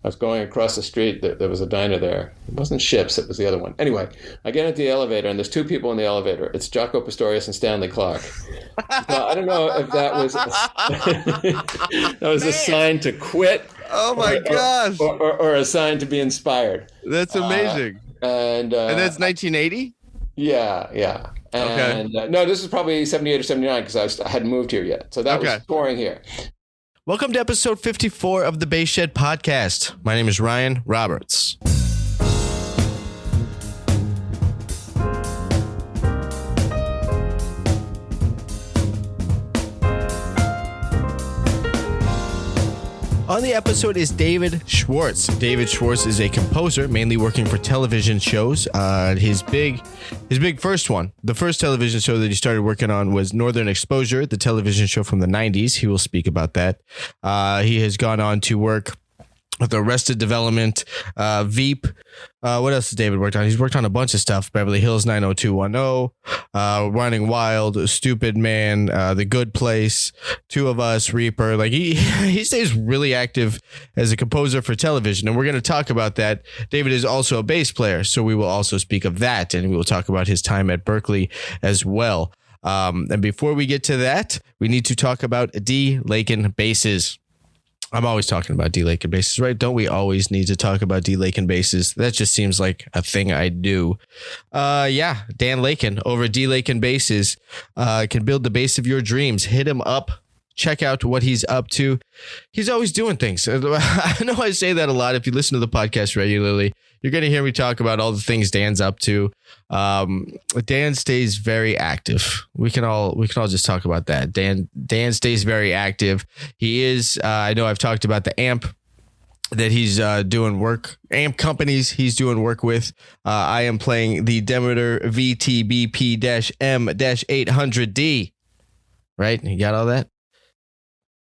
I was going across the street. There was a diner there. It wasn't Ships. It was the other one. Anyway, I get into the elevator, and there's two people in the elevator. It's Jaco Pastorius and Stanley Clark. So I don't know if that was that was a sign to quit. Oh my gosh! Or a sign to be inspired. That's amazing. And that's 1980. Yeah. And, okay. No, this is probably 78 or 79 because I hadn't moved here yet. So that was touring here. Welcome to episode 54 of the Bass Shed Podcast. My name is Ryan Roberts. On the episode is David Schwartz. David Schwartz is a composer, mainly working for television shows. His big first one, the first television show that he started working on was Northern Exposure, the television show from the 90s. He will speak about that. He has gone on to work with Arrested Development, Veep. What else has David worked on? He's worked on a bunch of stuff. Beverly Hills 90210, Running Wild, Stupid Man, The Good Place, Two of Us, Reaper. Like he stays really active as a composer for television, and we're going to talk about that. David is also a bass player, so we will also speak of that, and we will talk about his time at Berklee as well. And before we get to that, we need to talk about D. Lakin basses. I'm always talking about D. Lakin basses, right? Don't we always need to talk about D. Lakin basses? That just seems like a thing I do. Dan Lakin over at D. Lakin basses can build the bass of your dreams. Hit him up. Check out what he's up to. He's always doing things. I know I say that a lot. If you listen to the podcast regularly, you're going to hear me talk about all the things Dan's up to. Dan stays very active. We can all just talk about that. Dan stays very active. He is, I know I've talked about the amp that he's doing work, amp companies he's doing work with. I am playing the Demeter VTBP-M-800D. Right? You got all that?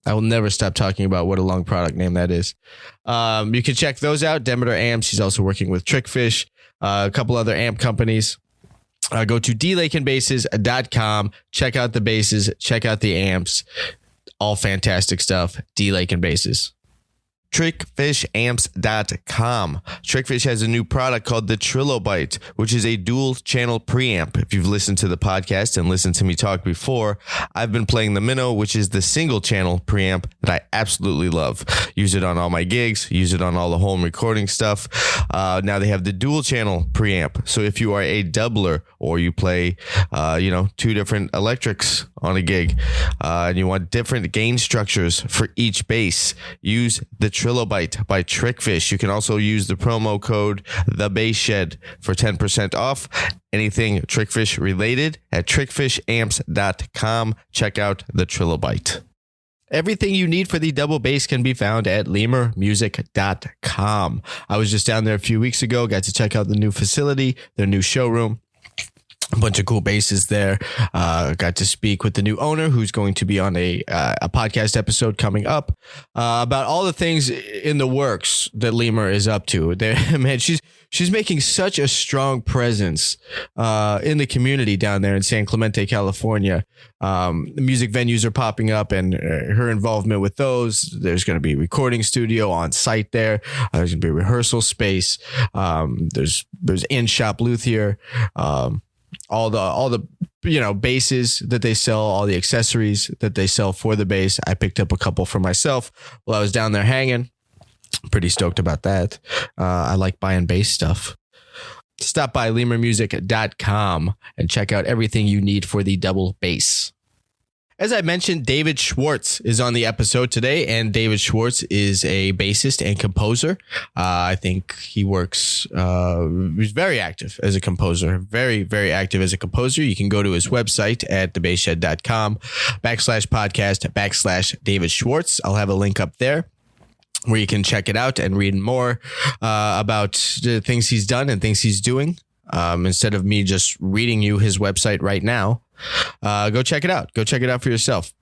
I will never stop talking about what a long product name that is. You can check those out. Demeter amps. He's also working with Trickfish, a couple other amp companies. Go to dlakinbasses.com. Check out the basses. Check out the amps. All fantastic stuff. D. Lakin basses. TrickfishAmps.com. Trickfish has a new product called the Trilobite, which is a dual channel preamp. If you've listened to the podcast and listened to me talk before, I've been playing the Minnow, which is the single channel preamp that I absolutely love. Use it on all my gigs, use it on all the home recording stuff. Now they have the dual channel preamp. So if you are a doubler or you play, two different electrics on a gig, and you want different gain structures for each bass, use the Trilobite by Trickfish. You can also use the promo code TheBassShed for 10% off anything Trickfish related at trickfishamps.com. Check out the Trilobite. Everything you need for the double bass can be found at lemurmusic.com. I was just down there a few weeks ago, got to check out the new facility, their new showroom. A bunch of cool basses there. Got to speak with the new owner, who's going to be on a podcast episode coming up about all the things in the works that Lemur is up to. Man, she's making such a strong presence in the community down there in San Clemente, California. Music venues are popping up, and her involvement with those. There's going to be a recording studio on site there. There's going to be a rehearsal space. There's in-shop luthier. All the basses that they sell, all the accessories that they sell for the bass. I picked up a couple for myself while I was down there hanging. Pretty stoked about that. I like buying bass stuff. Stop by lemurmusic.com and check out everything you need for the double bass. As I mentioned, David Schwartz is on the episode today, and David Schwartz is a bassist and composer. I think he works, he's very active as a composer, very, very active as a composer. You can go to his website at thebassshed.com/podcast/David Schwartz. I'll have a link up there where you can check it out and read more about the things he's done and things he's doing. Instead of me just reading you his website right now, go check it out. Go check it out for yourself.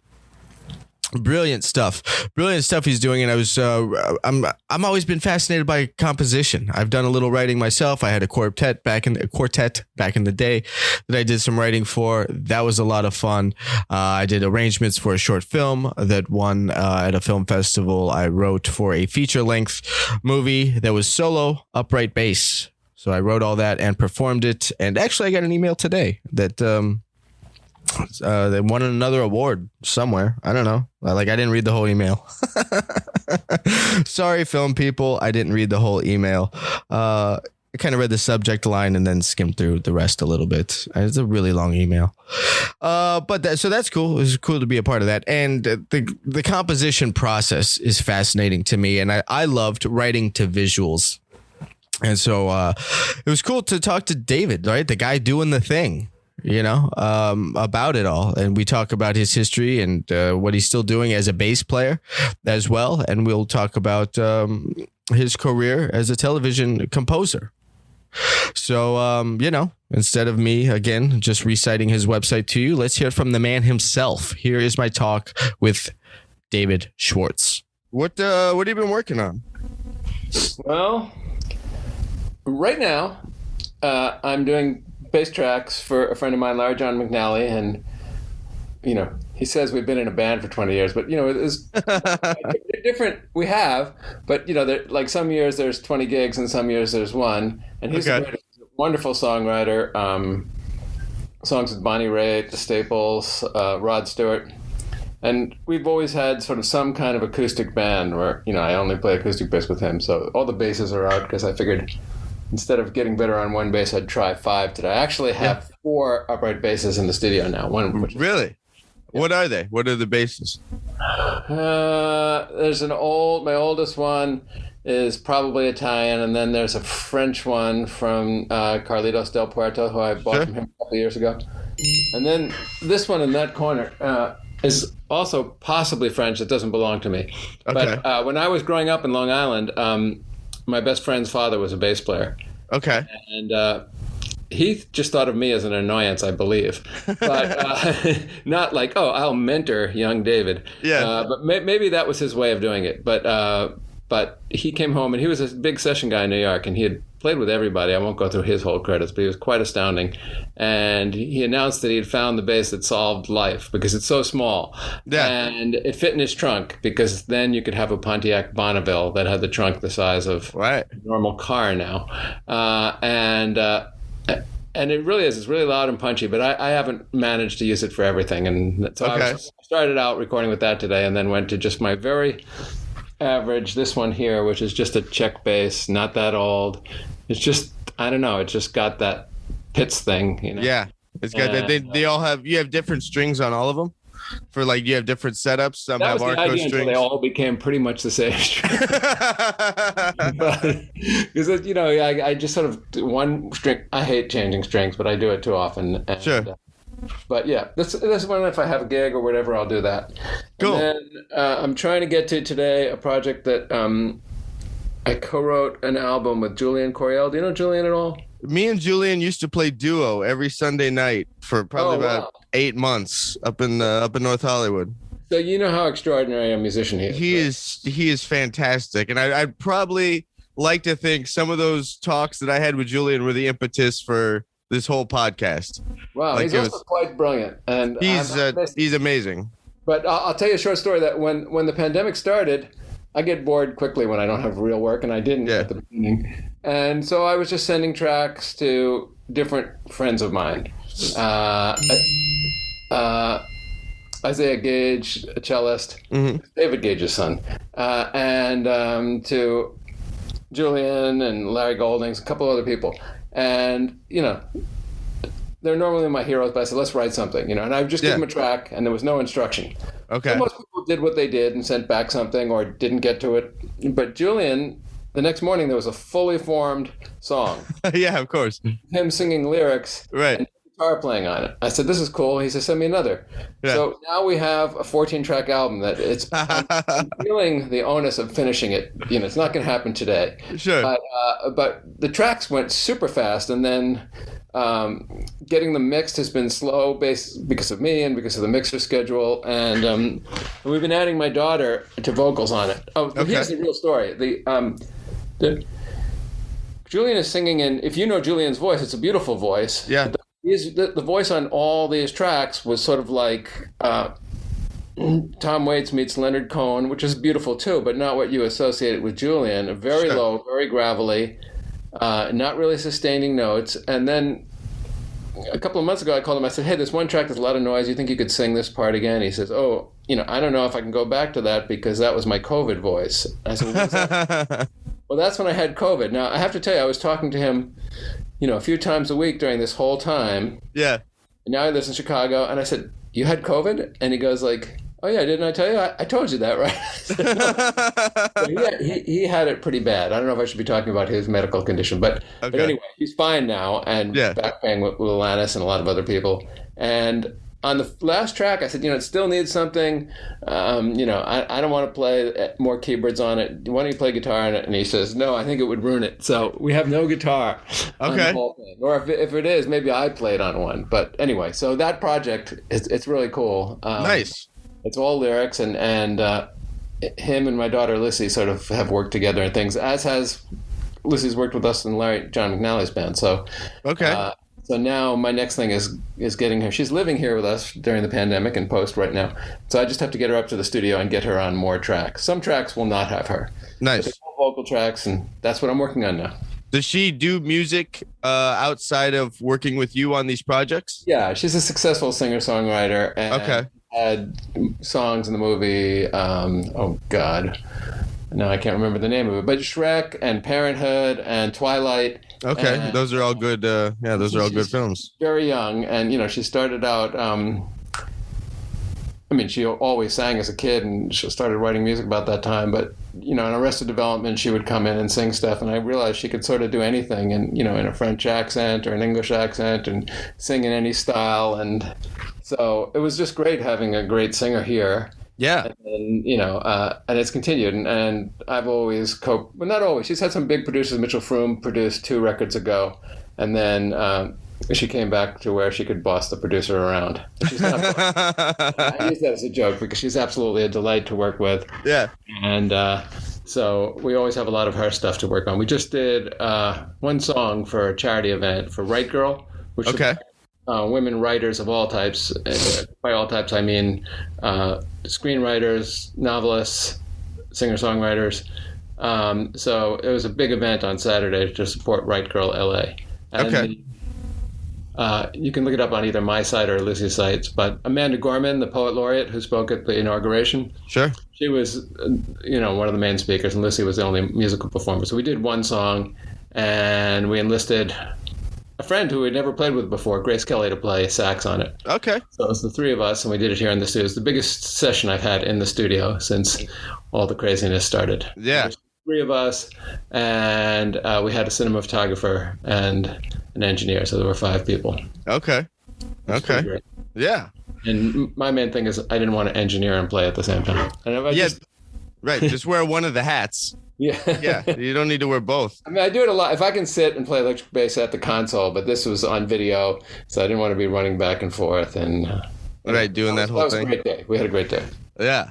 Brilliant stuff he's doing. And I'm always been fascinated by composition. I've done a little writing myself. I had a quartet back in the day that I did some writing for. That was a lot of fun. I did arrangements for a short film that won at a film festival. I wrote for a feature length movie that was solo upright bass. So I wrote all that and performed it. And actually I got an email today that they won another award somewhere. I don't know. I didn't read the whole email. Sorry, film people. I didn't read the whole email. I kind of read the subject line and then skimmed through the rest a little bit. It's a really long email. So that's cool. It was cool to be a part of that. And the composition process is fascinating to me. And I loved writing to visuals. And so it was cool to talk to David, right? The guy doing the thing. About it all. And we talk about his history and what he's still doing as a bass player as well. And we'll talk about his career as a television composer. So, instead of me, again, just reciting his website to you, let's hear it from the man himself. Here is my talk with David Schwartz. What have you been working on? Well, right now, I'm doing bass tracks for a friend of mine, Larry John McNally, and he says we've been in a band for 20 years, but it's different. We have, but like some years there's 20 gigs and some years there's one, and he's a wonderful songwriter. Songs with Bonnie Raitt, the Staples, Rod Stewart, and we've always had sort of some kind of acoustic band where I only play acoustic bass with him, so all the basses are out because I figured instead of getting better on one bass, I'd try 5 today. I actually have 4 upright basses in the studio now. Really? Yeah. What are they? What are the basses? There's my oldest one is probably Italian, and then there's a French one from Carlitos Del Puerto, who I bought from him a couple of years ago. And then this one in that corner is also possibly French. It doesn't belong to me. Okay. But when I was growing up in Long Island, my best friend's father was a bass player. Okay. And he just thought of me as an annoyance, I believe. But not like, I'll mentor young David. Yeah. But maybe that was his way of doing it. But he came home, and he was a big session guy in New York, and he had played with everybody. I won't go through his whole credits, but he was quite astounding. And he announced that he had found the bass that solved life because it's so small. Yeah. And it fit in his trunk because then you could have a Pontiac Bonneville that had the trunk the size of a normal car now. And it really is. It's really loud and punchy, but I haven't managed to use it for everything. And so I started out recording with that today and then went to just my very average, this one here, which is just a Czech bass, not that old. It's just, I don't know, it just got that Pitts thing, Yeah, it's got that. They all have, you have different strings on all of them? For you have different setups. Some have Arco strings. They all became pretty much the same string. Because I just sort of one string. I hate changing strings, but I do it too often. And, sure. But yeah, this one, if I have a gig or whatever, I'll do that. Cool. And then I'm trying to get to today a project that I co-wrote an album with Julian Coriel. Do you know Julian at all? Me and Julian used to play duo every Sunday night for probably about 8 months up in North Hollywood. So you know how extraordinary a musician he is. He is fantastic, and I'd probably like to think some of those talks that I had with Julian were the impetus for this whole podcast. Wow, he's also quite brilliant, and he's amazing. But I'll tell you a short story that when the pandemic started, I get bored quickly when I don't have real work, and I didn't at the beginning. And so I was just sending tracks to different friends of mine. Isaiah Gage, a cellist, David Gage's son, and to Julian and Larry Goldings, a couple other people. And, they're normally my heroes, but I said, let's write something, and I would just give them a track, and there was no instruction. Okay. So most people did what they did and sent back something or didn't get to it. But Julian, the next morning, there was a fully formed song. Yeah, of course. Him singing lyrics. Right. And guitar playing on it. I said, this is cool. He said, send me another. Yeah. So now we have a 14-track album that I'm feeling the onus of finishing it. It's not going to happen today. Sure. But the tracks went super fast, and then getting them mixed has been slow because of me and because of the mixer schedule. And we've been adding my daughter to vocals on it. Oh, okay. Here's the real story. Julian is singing, and if you know Julian's voice, it's a beautiful voice. Yeah. The voice on all these tracks was sort of like Tom Waits meets Leonard Cohen, which is beautiful too, but not what you associate with Julian. Very low, very gravelly, not really sustaining notes. And then a couple of months ago, I called him. I said, hey, this one track, there's a lot of noise. You think you could sing this part again? He says, oh, I don't know if I can go back to that because that was my COVID voice. I said, what was that? Well, that's when I had COVID. Now, I have to tell you, I was talking to him, a few times a week during this whole time. Yeah. And now he lives in Chicago. And I said, you had COVID? And he goes like, oh, yeah, didn't I tell you? I told you that, right? Said, no. So he had it pretty bad. I don't know if I should be talking about his medical condition. But anyway, he's fine now. And back playing with Alanis and a lot of other people. And on the last track, I said, it still needs something. I don't want to play more keyboards on it. Why don't you play guitar on it? And he says, no, I think it would ruin it. So we have no guitar on the whole thing. Or if it is, maybe I played on one. But anyway, so that project, it's really cool. Nice. It's all lyrics, and him and my daughter Lissy sort of have worked together and things, as has Lissy's worked with us in John McNally's band. So so now my next thing is getting her. She's living here with us during the pandemic and post right now. So I just have to get her up to the studio and get her on more tracks. Some tracks will not have her. Nice. But they're all vocal tracks, and that's what I'm working on now. Does she do music outside of working with you on these projects? Yeah, she's a successful singer-songwriter. And had songs in the movie. Oh, God. No, I can't remember the name of it. But Shrek and Parenthood and Twilight. Okay, and those are all good. Those are all good films. Very young, and she started out. She always sang as a kid, and she started writing music about that time. But in Arrested Development, she would come in and sing stuff, and I realized she could sort of do anything, and in a French accent or an English accent, and sing in any style. And so it was just great having a great singer here. Yeah. And and it's continued. And I've always not always. She's had some big producers. Mitchell Froome produced 2 records ago. And then she came back to where she could boss the producer around. She's not I use that as a joke because she's absolutely a delight to work with. Yeah. And so we always have a lot of her stuff to work on. We just did one song for a charity event for Right Girl, which is women writers of all types. By all types, I mean screenwriters, novelists, singer-songwriters. So it was a big event on Saturday to support Right Girl LA. And you can look it up on either my site or Lizzie's sites. But Amanda Gorman, the poet laureate who spoke at the inauguration, she was one of the main speakers, and Lizzie was the only musical performer. So we did one song, and we enlisted a friend who we'd never played with before, Grace Kelly, to play sax on it. Okay. So it was the 3 of us, and we did it here in the studio. It was the biggest session I've had in the studio since all the craziness started. Yeah. There's 3 of us, and we had a cinematographer and an engineer, so there were 5 people. Okay. Okay. Yeah. And my main thing is I didn't want to engineer and play at the same time. And right. Just wear one of the hats. Yeah, you don't need to wear both. I do it a lot. If I can sit and play electric bass at the console, but this was on video, so I didn't want to be running back and forth. And doing that whole thing. That was a great day. We had a great day. Yeah.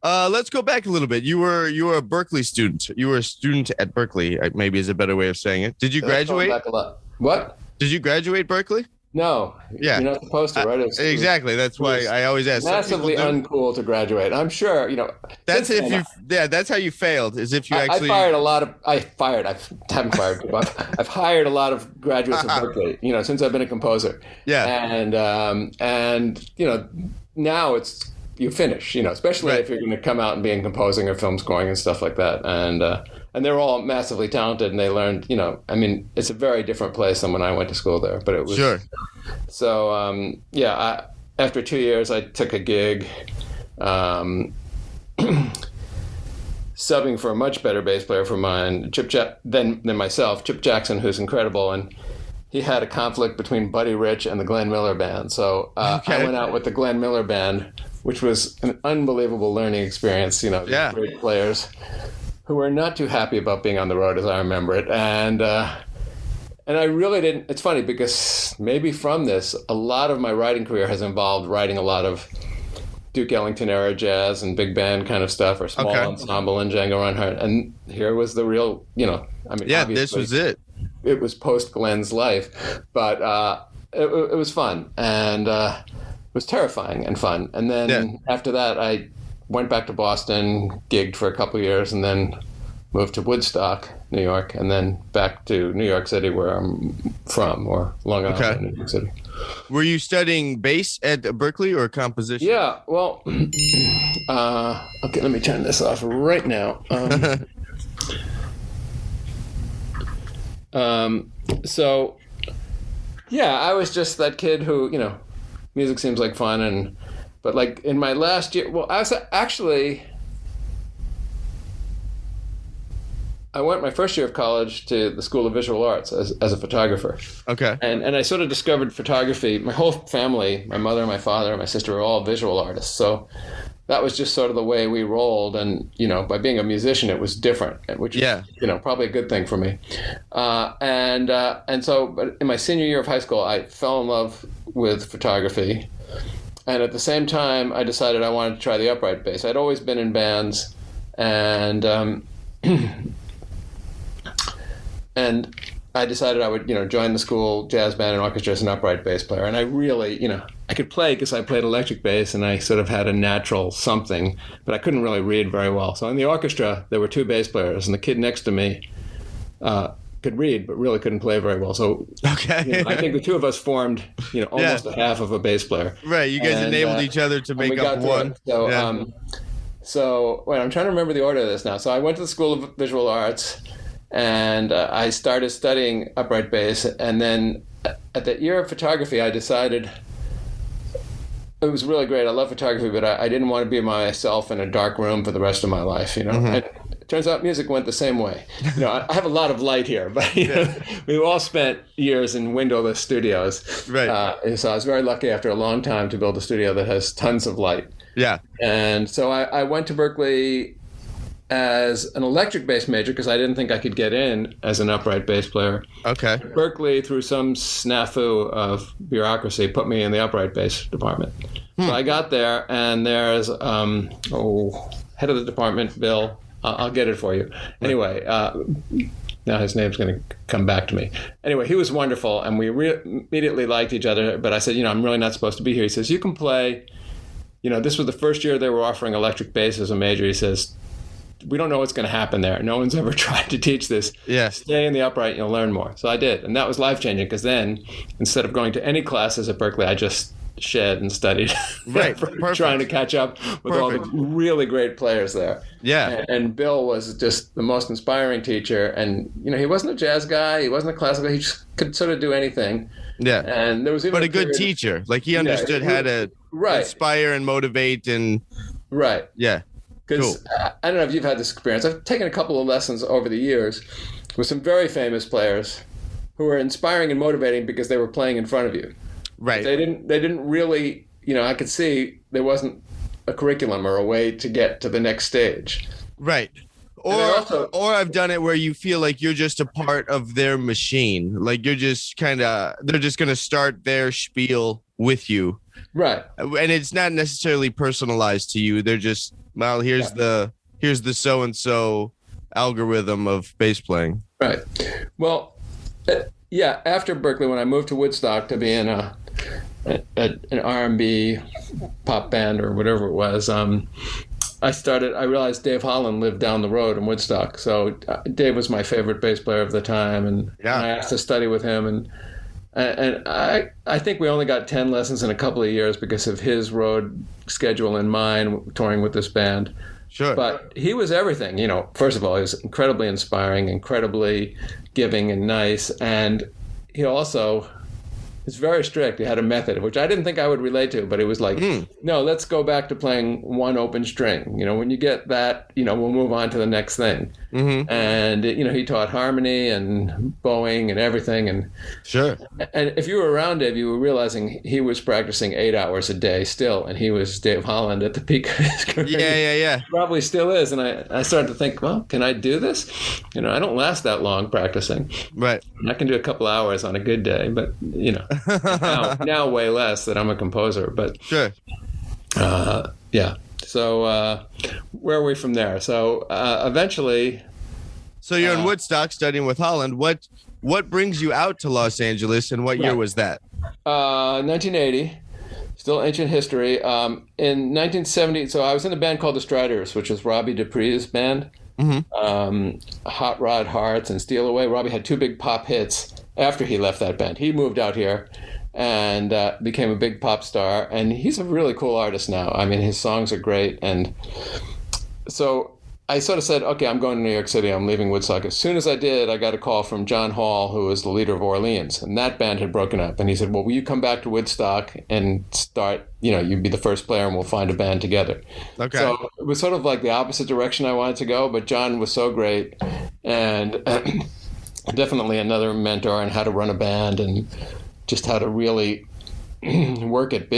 Let's go back a little bit. You were a Berkeley student. You were a student at Berkeley, maybe is a better way of saying it. Did you graduate? Back a lot. What? Did you graduate Berkeley? No. Yeah. You're not supposed to, right? Exactly. That's why I always ask. Massively uncool to graduate. I'm sure, That's if you. Yeah, that's how you failed. Is if you actually. I haven't fired. I've hired a lot of graduates of Berkeley. Since I've been a composer. Yeah. And now it's you finish. Especially if you're going to come out and be in composing or film scoring and stuff like that. And they're all massively talented, and they learned, it's a very different place than when I went to school there, but it was. Sure. So, after 2 years, I took a gig subbing for a much better bass player for mine, than myself, Chip Jackson, who's incredible. And he had a conflict between Buddy Rich and the Glenn Miller Band. So I went out with the Glenn Miller Band, which was an unbelievable learning experience. You know, great players who were not too happy about being on the road, as I remember it. And I really didn't. It's funny because maybe from this, a lot of my writing career has involved writing a lot of Duke Ellington era jazz and big band kind of stuff, or small ensemble and Django Reinhardt. And here was the real, this was it. It was post Glenn's life, but it was fun, and it was terrifying and fun. And then after that, I went back to Boston, gigged for a couple of years, and then moved to Woodstock, New York, and then back to New York City, where I'm from, or Long Island, New York City. Were you studying bass at Berklee or composition? Yeah, well, okay, let me turn this off right now. So, I was just that kid who, music seems like fun, but like in my last year, well, I was actually, I went my first year of college to the School of Visual Arts as a photographer. Okay. And I sort of discovered photography. My whole family, my mother, my father, my sister were all visual artists. So that was just sort of the way we rolled. And, by being a musician, it was different, which is, probably a good thing for me. And so but in my senior year of high school, I fell in love with photography. And at the same time, I decided I wanted to try the upright bass. I'd always been in bands, and and I decided I would, join the school jazz band and orchestra as an upright bass player. And I really, I could play because I played electric bass and I sort of had a natural something, but I couldn't really read very well. So in the orchestra, there were two bass players, and the kid next to me could read, but really couldn't play very well. So I think the two of us formed, almost a half of a bass player. Right. You guys enabled each other to make up one. So wait, I'm trying to remember the order of this now. So I went to the School of Visual Arts, and I started studying upright bass. And then at that year of photography, I decided it was really great. I love photography, but I didn't want to be myself in a dark room for the rest of my life. And it turns out music went the same way. I have a lot of light here, but we all spent years in windowless studios. Right. So I was very lucky after a long time to build a studio that has tons of light. Yeah. And so I went to Berklee as an electric bass major because I didn't think I could get in as an upright bass player. Okay. Berklee, through some snafu of bureaucracy, put me in the upright bass department. So I got there, and there's head of the department, Bill. I'll get it for you. Anyway, now his name's going to come back to me. Anyway, he was wonderful, and we immediately liked each other. But I said, I'm really not supposed to be here. He says, you can play. This was the first year they were offering electric bass as a major. He says, we don't know what's going to happen there. No one's ever tried to teach this. Yeah. Stay in the upright, you'll learn more. So I did. And that was life-changing because then, instead of going to any classes at Berklee, I just shed and studied. Right. Trying to catch up with all the really great players there. Yeah. And Bill was just the most inspiring teacher. And, he wasn't a jazz guy. He wasn't a classical guy. He just could sort of do anything. Yeah. And there was even a good teacher. Like, he understood how to inspire and motivate and... Right. Yeah. Because I don't know if you've had this experience. I've taken a couple of lessons over the years with some very famous players who were inspiring and motivating because they were playing in front of you. Right. They didn't really, I could see there wasn't a curriculum or a way to get to the next stage. Right. Or I've done it where you feel like you're just a part of their machine. Like you're just they're just going to start their spiel with you. Right. And it's not necessarily personalized to you. They're just, well, here's the so-and-so algorithm of bass playing. Right. Well, after Berklee, when I moved to Woodstock to be in an R&B pop band or whatever it was, I realized Dave Holland lived down the road in Woodstock. So Dave was my favorite bass player of the time, and I asked to study with him, and I think we only got 10 lessons in a couple of years because of his road schedule and mine, touring with this band. Sure. But he was everything. First of all, he was incredibly inspiring, incredibly giving and nice. And he also, It's very strict. He had a method, which I didn't think I would relate to, but it was like, no, let's go back to playing one open string. When you get that, we'll move on to the next thing. Mm-hmm. And, he taught harmony and bowing and everything. And sure. And if you were around Dave, you were realizing he was practicing 8 hours a day still. And he was Dave Holland at the peak of his career. Yeah. Probably still is. And I started to think, well, can I do this? I don't last that long practicing. Right. I can do a couple hours on a good day, but, now way less that I'm a composer. But sure. Yeah. So where are we from there? So eventually. So you're in Woodstock studying with Holland. What brings you out to Los Angeles, and what year was that? 1980. Still ancient history. In 1970, so I was in a band called the Striders, which was Robbie Dupree's band. Mm-hmm. Hot Rod Hearts and Steal Away. Robbie had 2 big pop hits after he left that band. He moved out here and became a big pop star. And he's a really cool artist now. I mean, his songs are great. And so I sort of said, okay, I'm going to New York City. I'm leaving Woodstock. As soon as I did, I got a call from John Hall, who was the leader of Orleans. And that band had broken up. And he said, well, will you come back to Woodstock and start, you'd be the first player and we'll find a band together. Okay. So it was sort of like the opposite direction I wanted to go. But John was so great. And definitely another mentor on how to run a band and just how to really work at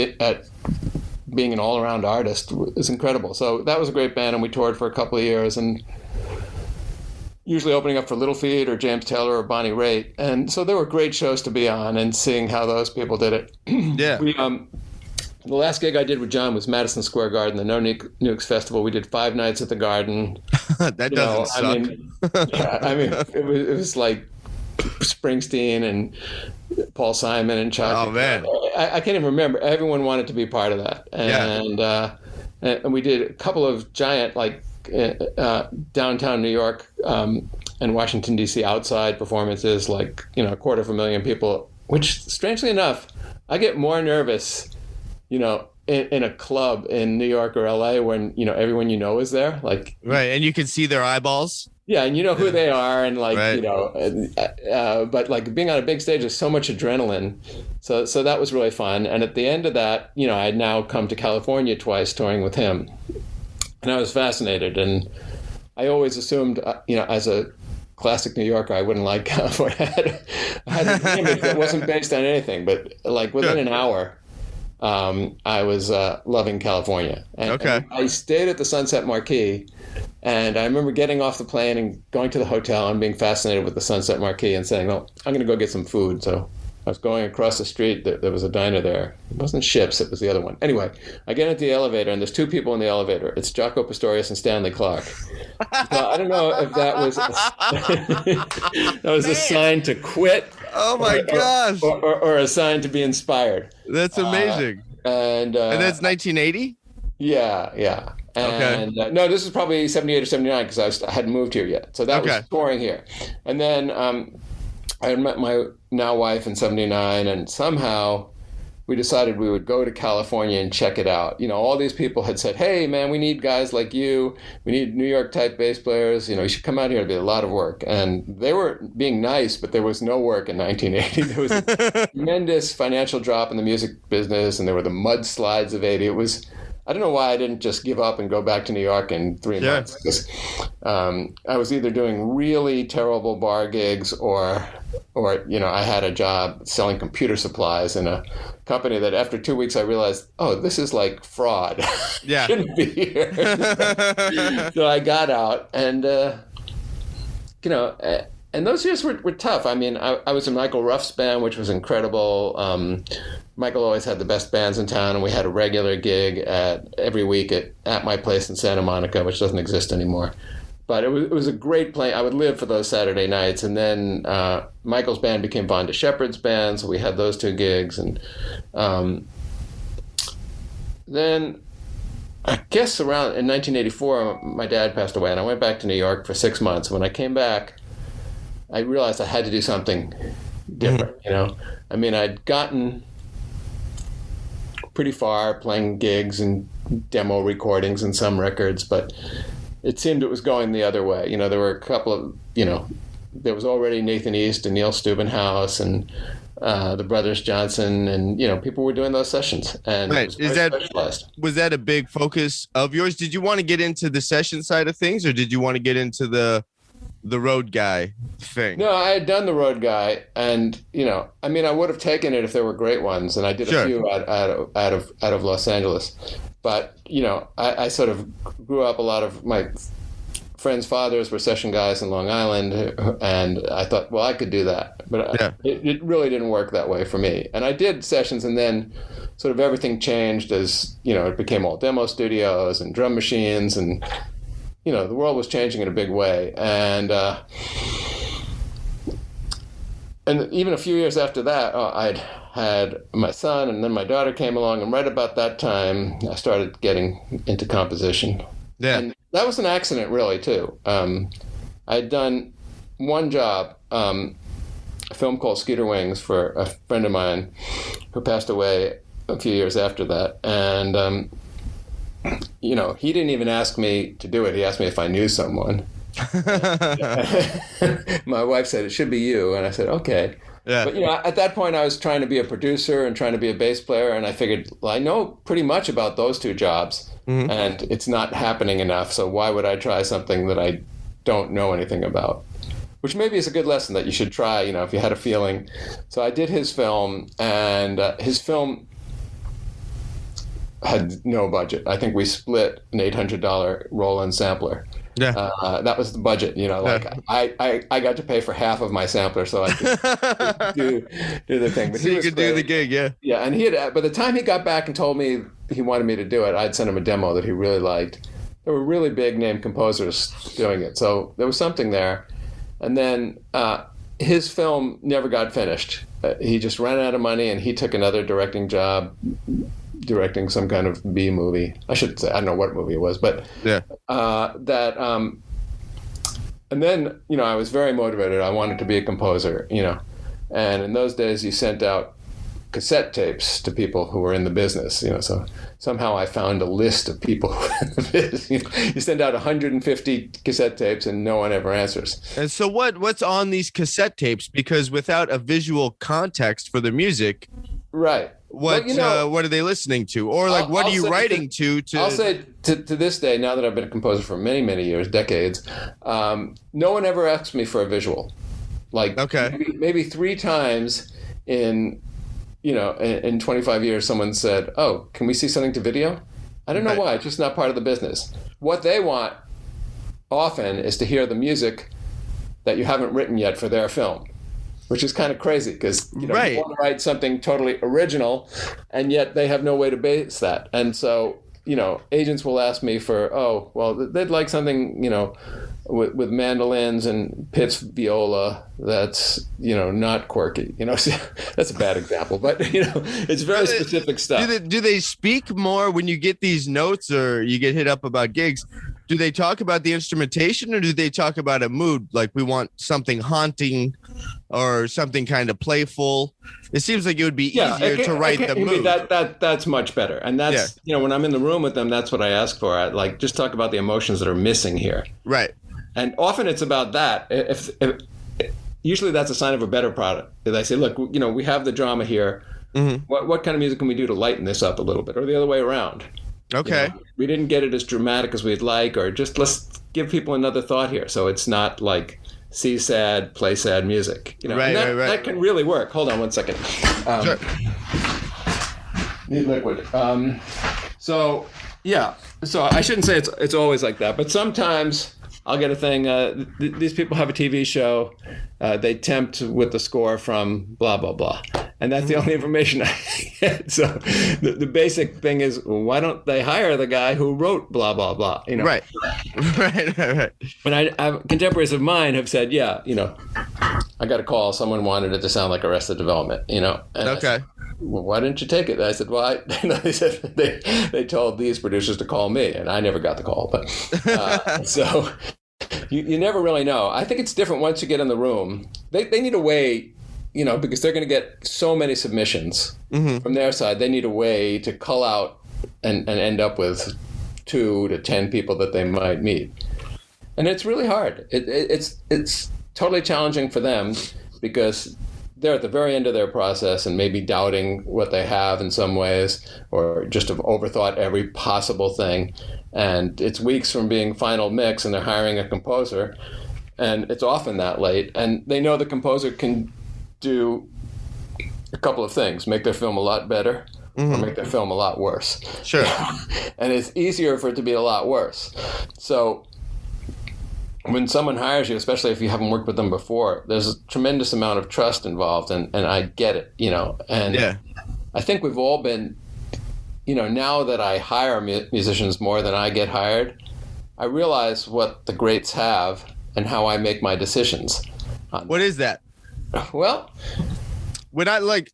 being an all-around artist is incredible. So that was a great band, and we toured for a couple of years, and usually opening up for Little Feat or James Taylor or Bonnie Raitt. And so there were great shows to be on, and seeing how those people did it. Yeah. The last gig I did with John was Madison Square Garden, the No Nukes Festival. We did 5 nights at the Garden. That doesn't suck. It was like Springsteen and Paul Simon and Chuck. Oh man, I can't even remember. Everyone wanted to be part of that, and we did a couple of giant downtown New York and Washington D.C. outside performances, 250,000 people. Which, strangely enough, I get more nervous, in a club in New York or L.A. when everyone is there, right, and you can see their eyeballs. Yeah, and who they are, and right. But being on a big stage is so much adrenaline, so that was really fun. And at the end of that, I had now come to California twice touring with him, and I was fascinated. And I always assumed, as a classic New Yorker, I wouldn't like California. I had an image that wasn't based on anything, but within an hour, I was loving California. And I stayed at the Sunset Marquis. And I remember getting off the plane and going to the hotel and being fascinated with the Sunset Marquis and saying, well, I'm going to go get some food. So I was going across the street. There was a diner there. It wasn't Ships. It was the other one. Anyway, I get into the elevator, and there's 2 people in the elevator. It's Jaco Pastorius and Stanley Clarke. So I don't know if that was a sign to quit. Oh, my gosh. Or a sign to be inspired. That's amazing. And that's 1980? Yeah. And no, this is probably 78 or 79 because I hadn't moved here yet. So that was touring here. And then I had met my now wife in 79, and somehow we decided we would go to California and check it out. All these people had said, hey, man, we need guys like you. We need New York type bass players. You should come out here. It'll be a lot of work. And they were being nice, but there was no work in 1980. There was a tremendous financial drop in the music business, and there were the mudslides of 80. It was... I don't know why I didn't just give up and go back to New York in 3 months. Because I was either doing really terrible bar gigs or I had a job selling computer supplies in a company that after 2 weeks I realized, oh, this is like fraud. Yeah. Shouldn't be here. So I got out and, and those years were tough. I mean, I was in Michael Ruff's band, which was incredible. Michael always had the best bands in town, and we had a regular gig every week at my place in Santa Monica, which doesn't exist anymore. But it was a great play. I would live for those Saturday nights. And then Michael's band became Vonda Shepard's band, so we had those 2 gigs. And then I guess around in 1984, my dad passed away, and I went back to New York for 6 months. When I came back, I realized I had to do something different, I mean, I'd gotten pretty far playing gigs and demo recordings and some records, but it seemed it was going the other way. There were a couple of, there was already Nathan East and Neil Steubenhouse and the Brothers Johnson, and people were doing those sessions, and it was very specialized. Was that a big focus of yours? Did you want to get into the session side of things, or did you want to get into the road guy thing? No, I had done the road guy, and I would have taken it if there were great ones, and I did a few out of Los Angeles. But I sort of grew up. A lot of my friends' fathers were session guys in Long Island, and I thought, well, I could do that. But it really didn't work that way for me. And I did sessions, and then sort of everything changed as it became all demo studios and drum machines, and the world was changing in a big way. And even a few years after that, I'd had my son, and then my daughter came along, and right about that time, I started getting into composition. Yeah. And that was an accident, really, too. I'd done one job, a film called Skeeter Wings, for a friend of mine who passed away a few years after that. And, he didn't even ask me to do it. He asked me if I knew someone. My wife said, it should be you. And I said, okay. Yeah. But, at that point, I was trying to be a producer and trying to be a bass player. And I figured, well, I know pretty much about those two jobs. Mm-hmm. And it's not happening enough. So why would I try something that I don't know anything about? Which maybe is a good lesson that you should try, if you had a feeling. So I did his film, and his film had no budget. I think we split an $800 Roland sampler. Yeah. That was the budget, I got to pay for half of my sampler so I could do the thing. But so you could do the gig, yeah. Yeah, and he had, by the time he got back and told me he wanted me to do it, I'd sent him a demo that he really liked. There were really big name composers doing it, so there was something there. And then his film never got finished. He just ran out of money, and he took another directing job, directing some kind of B movie. I should say, I don't know what movie it was, but yeah. And then, I was very motivated. I wanted to be a composer, and in those days you sent out cassette tapes to people who were in the business, so somehow I found a list of people who were in the business. You send out 150 cassette tapes and no one ever answers. And so what's on these cassette tapes? Because without a visual context for the music, right. What are they listening to? Or what are you writing to? I'll say to this day, now that I've been a composer for many, many years, decades, no one ever asks me for a visual. Maybe 3 times in 25 years, someone said, oh, can we see something to video? I don't know why. It's just not part of the business. What they want often is to hear the music that you haven't written yet for their film, which is kind of crazy because you want to write something totally original, and yet they have no way to base that. And so, agents will ask me for, they'd like something, with mandolins and Pitt's viola that's, not quirky. That's a bad example, but, it's very specific stuff. Do they speak more when you get these notes or you get hit up about gigs? Do they talk about the instrumentation, or do they talk about a mood? Like, we want something haunting or something kind of playful. It seems like it would be easier to write the mood. That's much better. And that's, when I'm in the room with them, that's what I ask for. I just talk about the emotions that are missing here. Right. And often it's about that. If usually that's a sign of a better product. They say, look, we have the drama here. Mm-hmm. What kind of music can we do to lighten this up a little bit, or the other way around? Okay. We didn't get it as dramatic as we'd like, or just let's give people another thought here. So it's not like see sad, play sad music. Right. That can really work. Hold on one second. Sure. Need liquid. So I shouldn't say it's always like that, but sometimes I'll get a thing. These people have a TV show. They tempt with the score from blah, blah, blah. And that's the only information I get. So the basic thing is, why don't they hire the guy who wrote blah, blah, blah? Right. And contemporaries of mine have said, I got a call. Someone wanted it to sound like Arrested Development, And okay. Said, well, why didn't you take it? And I said, well, they said they told these producers to call me, and I never got the call. But so you never really know. I think it's different once you get in the room. They need a way, because they're going to get so many submissions from their side. They need a way to cull out and end up with 2 to 10 people that they might meet. And it's really hard. It's totally challenging for them because they're at the very end of their process and maybe doubting what they have in some ways, or just have overthought every possible thing. And it's weeks from being final mix, and they're hiring a composer, and it's often that late. And they know the composer can do a couple of things: make their film a lot better, or make their film a lot worse. Sure. And it's easier for it to be a lot worse. So when someone hires you, especially if you haven't worked with them before, there's a tremendous amount of trust involved, and I get it, and Yeah. I think we've all been, now that I hire musicians more than I get hired, I realize what the greats have and how I make my decisions. What is that? Well, When I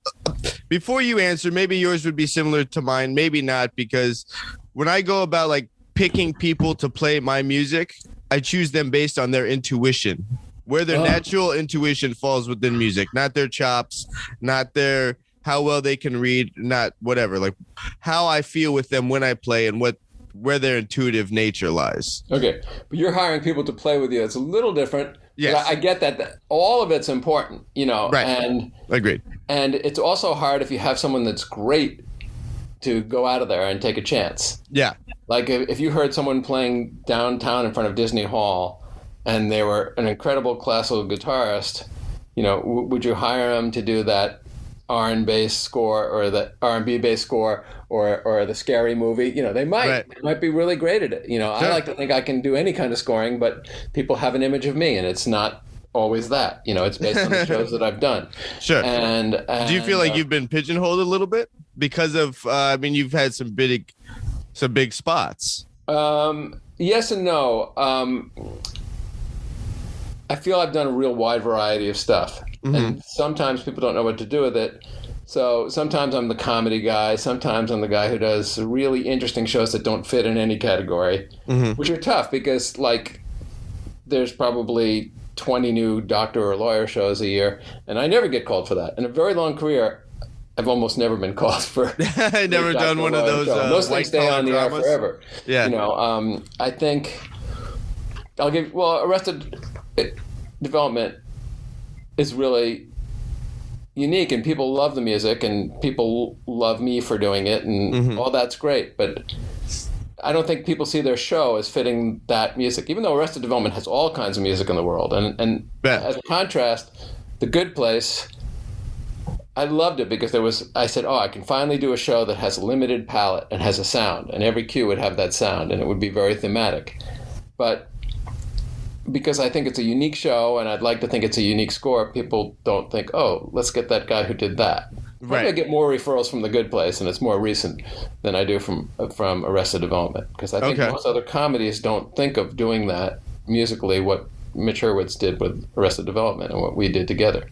before you answer, maybe yours would be similar to mine, maybe not, because when I go about picking people to play my music, I choose them based on their intuition, where their natural intuition falls within music, not their chops, not their how well they can read, not whatever, how I feel with them when I play and where their intuitive nature lies. Okay, but you're hiring people to play with you. It's a little different. Yes. I get that all of it's important, Right. And Agreed. And it's also hard if you have someone that's great to go out of there and take a chance. Yeah. Like if you heard someone playing downtown in front of Disney Hall and they were an incredible classical guitarist, would you hire them to do that R&B score or the R&B bass score or the scary movie? They might. Right. They might be really great at it. Sure. I like to think I can do any kind of scoring, but people have an image of me, and it's not always that. It's based on the shows that I've done. Sure. And do you feel like you've been pigeonholed a little bit because of? You've had some big spots. Yes and no. I feel I've done a real wide variety of stuff. And sometimes people don't know what to do with it. So sometimes I'm the comedy guy. Sometimes I'm the guy who does really interesting shows that don't fit in any category, which are tough because, there's probably 20 new doctor or lawyer shows a year, and I never get called for that. In a very long career, I've almost never been called for. I've never done one of those. Most things stay on the air forever. Yeah. I think I'll give. Well, Arrested Development is really unique, and people love the music, and people love me for doing it, and all that's great. But I don't think people see their show as fitting that music, even though Arrested Development has all kinds of music in the world. And as a contrast, The Good Place, I loved it because I said, I can finally do a show that has a limited palette and has a sound, and every cue would have that sound, and it would be very thematic. But because I think it's a unique show, and I'd like to think it's a unique score, people don't think, let's get that guy who did that. Probably I get more referrals from The Good Place, and it's more recent than I do from Arrested Development, because I think most other comedies don't think of doing that musically what Mitch Hurwitz did with Arrested Development and what we did together.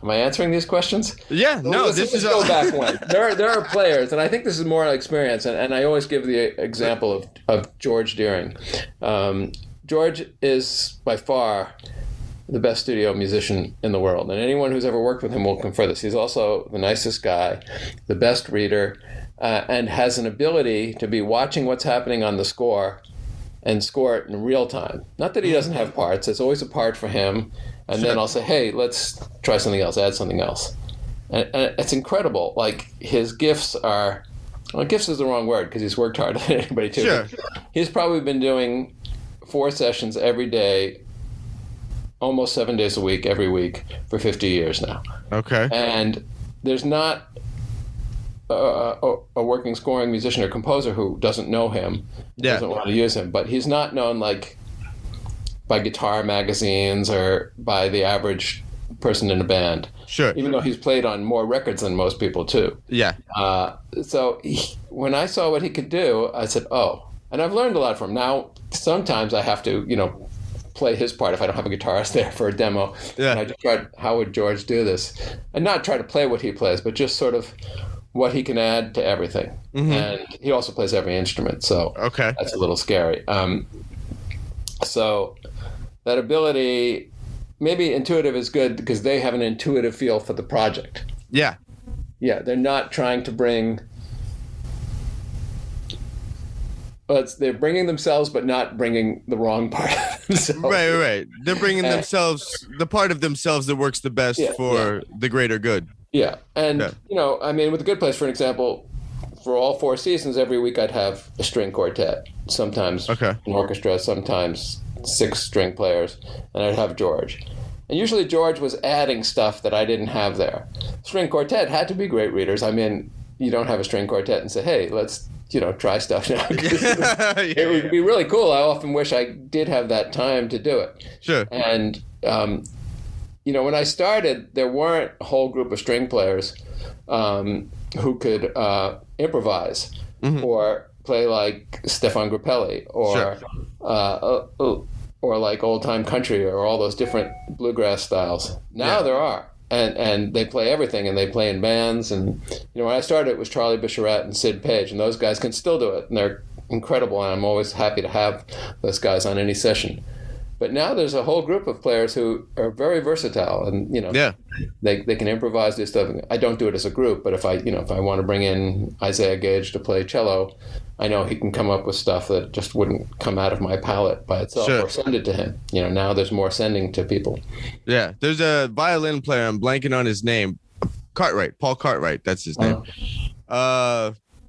Am I answering these questions? Yeah, no. Let's go back one. There are players, and I think this is more experience, and I always give the example of George Deering. George is by far the best studio musician in the world, and anyone who's ever worked with him will confer this. He's also the nicest guy, the best reader, and has an ability to be watching what's happening on the score and score it in real time. Not that he doesn't have parts. It's always a part for him, and then I'll say, hey, let's try something else, add something else. And it's incredible. His gifts are, gifts is the wrong word because he's worked harder than anybody too. Sure. He's probably been doing 4 sessions every day, almost 7 days a week, every week for 50 years now. Okay. And there's not a working scoring musician or composer who doesn't know him, doesn't want to use him. But he's not known by guitar magazines or by the average person in a band. Sure. Even though he's played on more records than most people too. Yeah. So when I saw what he could do, I said, and I've learned a lot from him. Now, sometimes I have to, play his part if I don't have a guitarist there for a demo. Yeah. And I just tried, how would George do this? And not try to play what he plays, but just sort of what he can add to everything. And he also plays every instrument, so that's a little scary. So that ability, maybe intuitive is good because they have an intuitive feel for the project. Yeah. Yeah, they're not trying to bring but they're bringing themselves, but not bringing the wrong part of themselves. Right. They're bringing themselves, the part of themselves that works the best for the greater good. Yeah. And, I mean, with The Good Place, for an example, for all 4 seasons, every week I'd have a string quartet, sometimes an orchestra, sometimes 6 string players, and I'd have George. And usually George was adding stuff that I didn't have there. String quartet had to be great readers. I mean, you don't have a string quartet and say, hey, let's, try stuff now. It would be really cool. I often wish I did have that time to do it. Sure. And, when I started, there weren't a whole group of string players who could improvise or play like Stefan Grappelli or like old time country or all those different bluegrass styles. Now there are. And they play everything, and they play in bands. And, when I started, it was Charlie Bicheret and Sid Page, and those guys can still do it, and they're incredible, and I'm always happy to have those guys on any session. But now there's a whole group of players who are very versatile, and, they can improvise, do stuff. I don't do it as a group, but if I want to bring in Isaiah Gage to play cello, I know he can come up with stuff that just wouldn't come out of my palette by itself, or send it to him. Now there's more sending to people. Yeah, there's a violin player, I'm blanking on his name, Paul Cartwright, that's his name.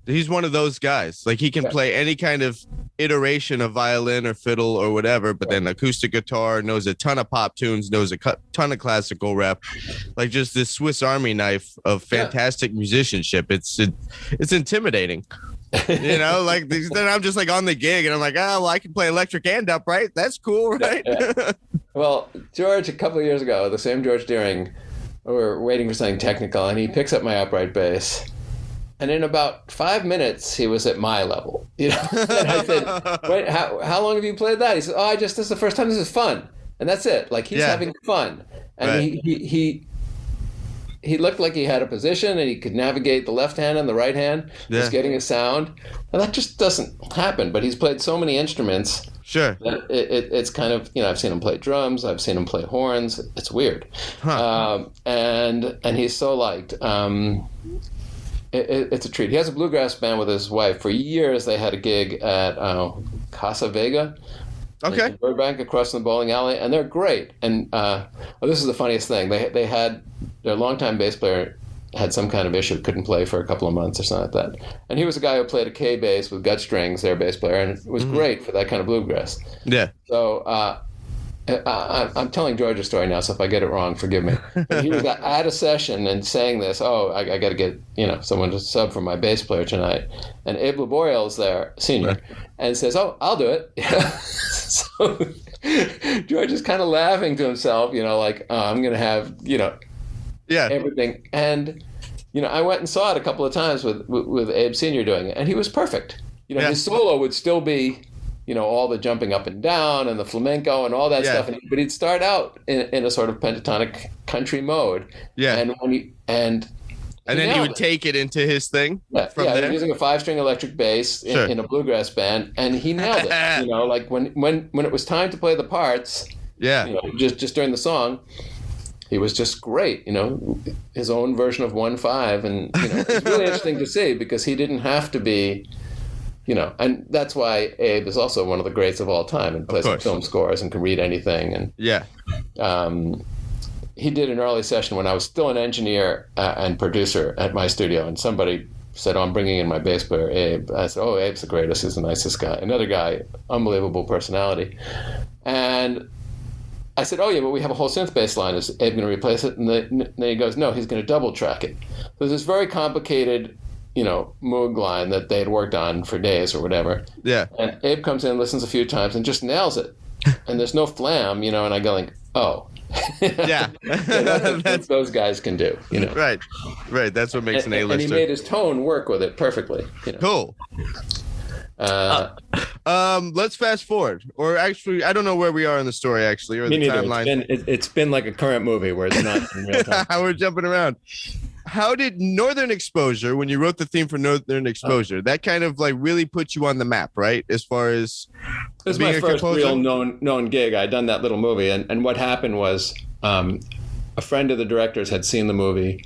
He's one of those guys. Like, he can play any kind of iteration of violin or fiddle or whatever, but then acoustic guitar, knows a ton of pop tunes, knows a ton of classical rep, like just this Swiss Army knife of fantastic musicianship. It's intimidating. Then I'm just like on the gig and I'm like, I can play electric and upright. That's cool, right? Yeah. Well, George, a couple of years ago, the same George Deering, we were waiting for something technical, and he picks up my upright bass. And in about 5 minutes, he was at my level. And I said, "Wait, how long have you played that?" He said, this is the first time. This is fun, and that's it. Like, he's having fun, and he looked like he had a position, and he could navigate the left hand and the right hand, just getting a sound, and that just doesn't happen. But he's played so many instruments. Sure. That it's kind of, I've seen him play drums, I've seen him play horns. It's weird, and he's so liked. It's a treat. He has a bluegrass band with his wife. For years, they had a gig at Casa Vega, in Burbank, across from the bowling alley, and they're great. And this is the funniest thing. They had their longtime bass player had some kind of issue, couldn't play for a couple of months or something like that. And he was a guy who played a K bass with gut strings, their bass player, and it was great for that kind of bluegrass. Yeah. So I'm telling George a story now, so if I get it wrong, forgive me. But he was at a session and saying this, I got to get someone to sub for my bass player tonight. And Abe Laboriel's there, senior, and says, I'll do it. So George is kind of laughing to himself, I'm going to have, everything. And, I went and saw it a couple of times with Abe Senior doing it, and he was perfect. His solo would still be, all the jumping up and down and the flamenco and all that stuff. But he'd start out in a sort of pentatonic country mode. Yeah. And then he would take it into his thing. From there. Using a 5-string electric bass in a bluegrass band, and he nailed it. Like when it was time to play the parts. Yeah. Just during the song, he was just great. His own version of 1/5, and it was really interesting to see, because he didn't have to be. And that's why Abe is also one of the greats of all time, and plays film scores and can read anything. And he did an early session when I was still an engineer and producer at my studio, and somebody said, I'm bringing in my bass player, Abe. I said, Abe's the greatest. He's the nicest guy. Another guy, unbelievable personality. And I said, but we have a whole synth bass line. Is Abe going to replace it? And then he goes, no, he's going to double track it. So there's this very complicated Moog line that they had worked on for days or whatever. Yeah. And Abe comes in, listens a few times, and just nails it. And there's no flam, and I go like, that's those guys can do, Right. That's what makes an A-lister. And he made his tone work with it perfectly. Cool. Let's fast forward, or actually, I don't know where we are in the story, actually, or the timeline. It's been like a current movie where it's not in real time. We're jumping around. How did Northern Exposure, when you wrote the theme for Northern Exposure, that kind of like really put you on the map, right? As far as this is my first real known gig. I'd done that little movie, and what happened was a friend of the director's had seen the movie,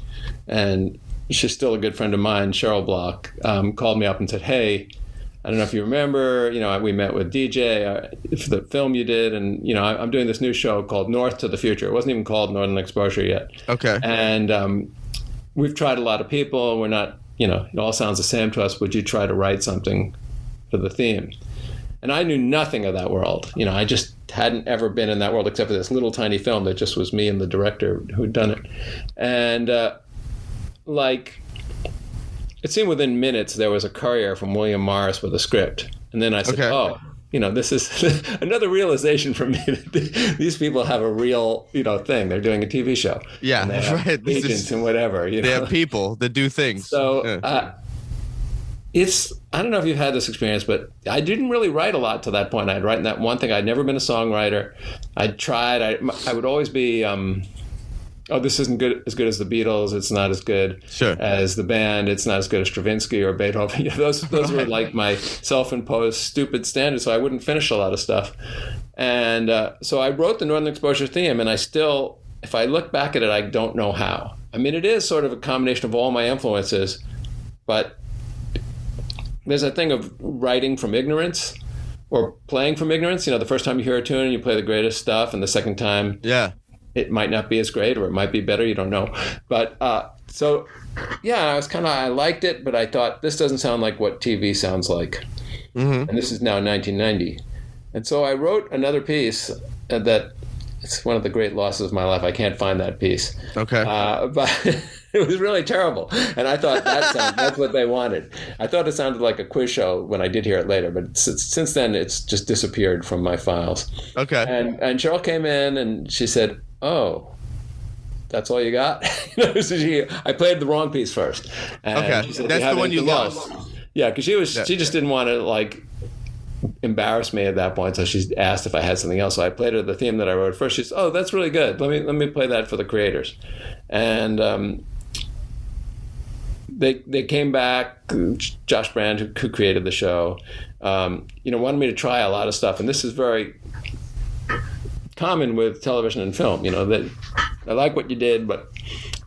and she's still a good friend of mine, Cheryl Block, called me up and said, hey, I don't know if you remember, we met with DJ for the film you did. And, I'm doing this new show called North to the Future. It wasn't even called Northern Exposure yet. Okay. And we've tried a lot of people. We're not, it all sounds the same to us. Would you try to write something for the theme? And I knew nothing of that world. I just hadn't ever been in that world except for this little tiny film that just was me and the director who'd done it. And it seemed within minutes there was a courier from William Morris with a script. And then I said, this is another realization for me that these people have a real, thing. They're doing a TV show. Yeah, and they have right. Agents and whatever. They have people that do things. So I don't know if you've had this experience, but I didn't really write a lot to that point. I'd written that one thing. I'd never been a songwriter. I'd tried. I would always be, this isn't as good as the Beatles. It's not as good as the band. It's not as good as Stravinsky or Beethoven. Those were like my self-imposed stupid standards, so I wouldn't finish a lot of stuff. And so I wrote the Northern Exposure theme, and I still, if I look back at it, I don't know how. I mean, it is sort of a combination of all my influences, but there's a thing of writing from ignorance or playing from ignorance. The first time you hear a tune and you play the greatest stuff, and the second time it might not be as great or it might be better. You don't know. But I liked it, but I thought this doesn't sound like what TV sounds like. Mm-hmm. And this is now 1990. And so I wrote another piece that it's one of the great losses of my life. I can't find that piece. Okay. But it was really terrible. And I thought that's what they wanted. I thought it sounded like a quiz show when I did hear it later, but since then it's just disappeared from my files. Okay. And Cheryl came in and she said, "Oh, that's all you got?" So I played the wrong piece first. And she said, that's the one you lost. Yeah, because she just didn't want to embarrass me at that point, so she asked if I had something else. So I played her the theme that I wrote first. She said, "Oh, that's really good. Let me play that for the creators." And they came back. Josh Brand, who created the show, wanted me to try a lot of stuff, and this is very common with television and film. That I like what you did, but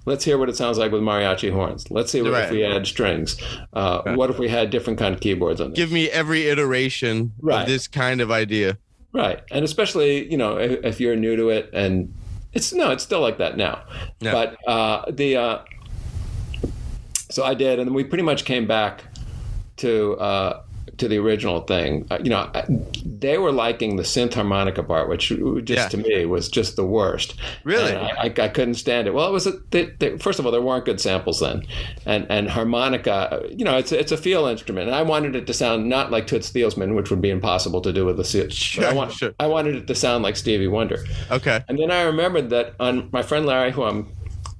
let's hear what it sounds like with mariachi horns. Let's see if we add strings. What if we had different kind of keyboards on this? Give me every iteration of this kind of idea. Right. And especially, if you're new to it, and it's still like that now. Yeah. But so I did, and we pretty much came back to the original thing. They were liking the synth harmonica part, which just to me was just the worst. Really? I couldn't stand it. Well, it was first of all, there weren't good samples then, and harmonica, it's a feel instrument, and I wanted it to sound not like Toots Thielsman, which would be impossible to do with a synth. Sure. I wanted it to sound like Stevie Wonder. Okay. And then I remembered that on my friend Larry, who I'm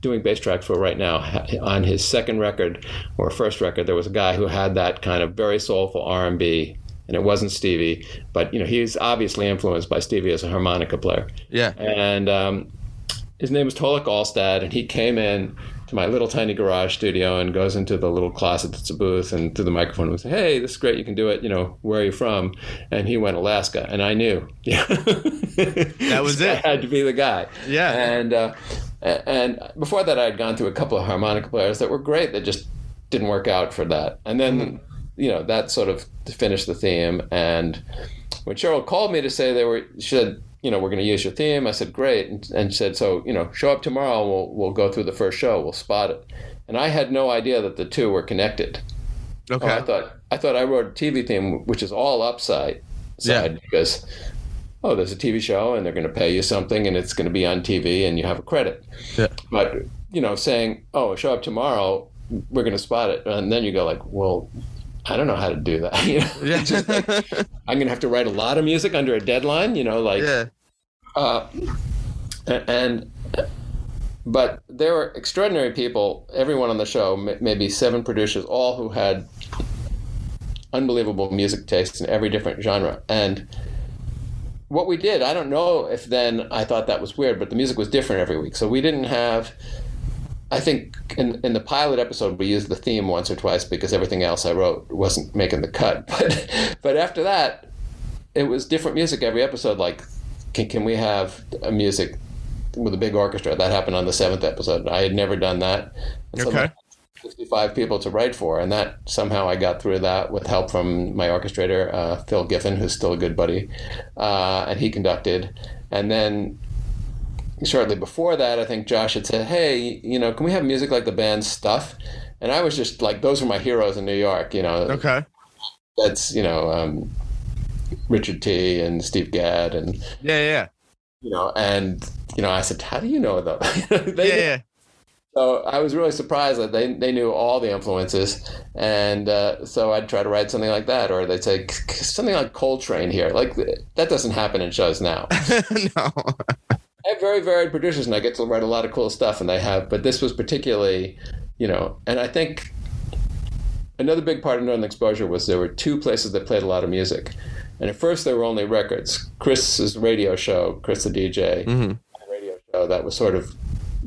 doing bass tracks for right now, on his second record or first record, there was a guy who had that kind of very soulful R&B, and it wasn't Stevie, but he's obviously influenced by Stevie as a harmonica player. Yeah. And his name was Tolek Alstad, and he came in to my little tiny garage studio and goes into the little closet that's a booth, and through the microphone and said, "Hey, this is great, you can do it, where are you from?" And he went, "Alaska." And I knew. That was it. I had to be the guy. Yeah. And before that, I had gone through a couple of harmonica players that were great that just didn't work out for that. And then, that sort of finished the theme. And when Cheryl called me to say she said, we're going to use your theme, I said, great. And she said, so, show up tomorrow, we'll go through the first show, we'll spot it. And I had no idea that the two were connected. Okay. I thought I wrote a TV theme, which is all upside because there's a TV show and they're going to pay you something and it's going to be on TV and you have a credit. Yeah. But, saying, show up tomorrow, we're going to spot it. And then you go like, well, I don't know how to do that. Just I'm going to have to write a lot of music under a deadline, but there were extraordinary people, everyone on the show, maybe 7 producers, all who had unbelievable music tastes in every different genre. And what we did, I don't know if then I thought that was weird, but the music was different every week. So we didn't have, I think in the pilot episode, we used the theme once or twice because everything else I wrote wasn't making the cut. But after that, it was different music every episode. Like, can we have a music with a big orchestra? That happened on the 7th episode. I had never done that. And so 65 people to write for, and that somehow I got through that with help from my orchestrator, Phil Giffen, who's still a good buddy, and he conducted. And then shortly before that, I think Josh had said, "Hey, can we have music like the band's stuff?" And I was just like, those were my heroes in New York, Okay. That's Richard T. and Steve Gadd and Yeah. And I said, "How do you know that?" Yeah. So I was really surprised that they knew all the influences, and so I'd try to write something like that, or they'd say something like Coltrane here. Like that doesn't happen in shows now. No. I have very varied producers, and I get to write a lot of cool stuff, and they have. But this was particularly, and I think another big part of Northern Exposure was there were two places that played a lot of music. And at first there were only records. Chris's radio show, Chris the DJ, radio show that was sort of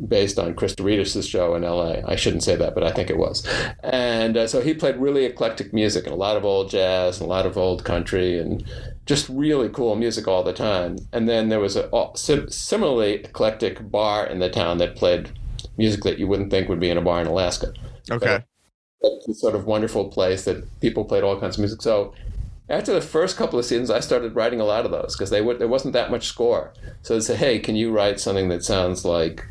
based on Chris Doritas' show in LA. I shouldn't say that, but I think it was. And so he played really eclectic music, and a lot of old jazz and a lot of old country and just really cool music all the time. And then there was a similarly eclectic bar in the town that played music that you wouldn't think would be in a bar in Alaska. Okay. It's a sort of wonderful place that people played all kinds of music. So after the first couple of seasons, I started writing a lot of those because there wasn't that much score. So they said, "Hey, can you write something that sounds like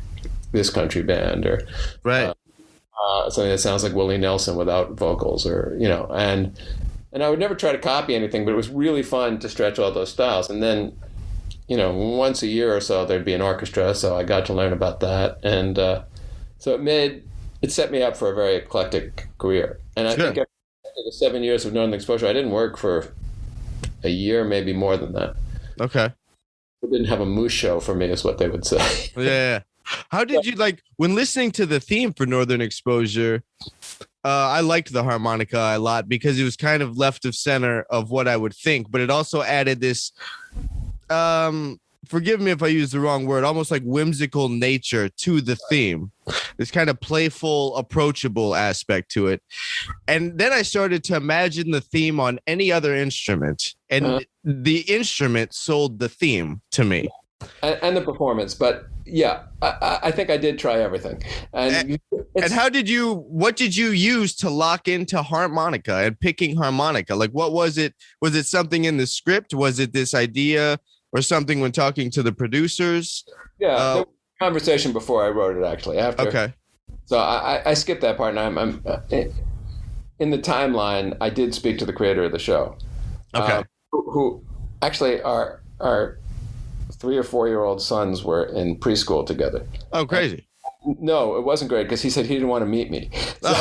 this country band, or right, something that sounds like Willie Nelson without vocals, or And I would never try to copy anything, but it was really fun to stretch all those styles. And then, once a year or so, there'd be an orchestra, so I got to learn about that, and so it set me up for a very eclectic career. And I think after the 7 years of Northern Exposure, I didn't work for a year, maybe more than that. Okay. They didn't have a moose show for me, is what they would say. Yeah. How did you when listening to the theme for Northern Exposure? I liked the harmonica a lot because it was kind of left of center of what I would think, but it also added this, forgive me if I use the wrong word, almost like whimsical nature to the theme. This kind of playful, approachable aspect to it. And then I started to imagine the theme on any other instrument, and the instrument sold the theme to me. And the performance, but yeah, I think I did try everything. And what did you use to lock into harmonica and picking harmonica? Like, what was it? Was it something in the script? Was it this idea or something when talking to the producers? Yeah, there was a conversation before I wrote it, actually. Okay. So I skipped that part, and I'm in the timeline. I did speak to the creator of the show. Okay. Who actually our 3 or 4 year old sons were in preschool together. Oh, crazy. No, it wasn't great because he said he didn't want to meet me. So,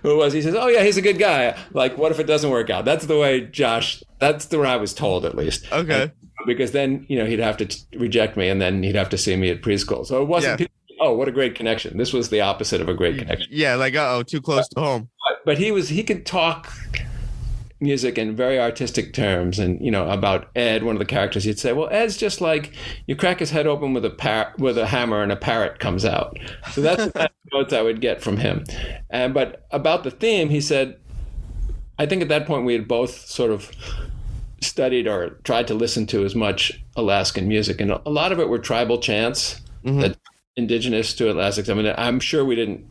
who was he? Says, "Oh yeah, he's a good guy." Like, what if it doesn't work out? That's the way Josh. That's the way I was told, at least. Okay. Because then he'd have to reject me, and then he'd have to see me at preschool. So it wasn't. Yeah. Oh, what a great connection! This was the opposite of a great connection. Yeah, like too close to home. But he could talk music in very artistic terms, and about Ed, one of the characters, he'd say, "Well, Ed's just like you crack his head open with a hammer and a parrot comes out." So that's the kind of notes I would get from him. But about the theme, he said, I think at that point we had both sort of studied or tried to listen to as much Alaskan music, and a lot of it were tribal chants that's indigenous to Alaska. I mean, I'm sure we didn't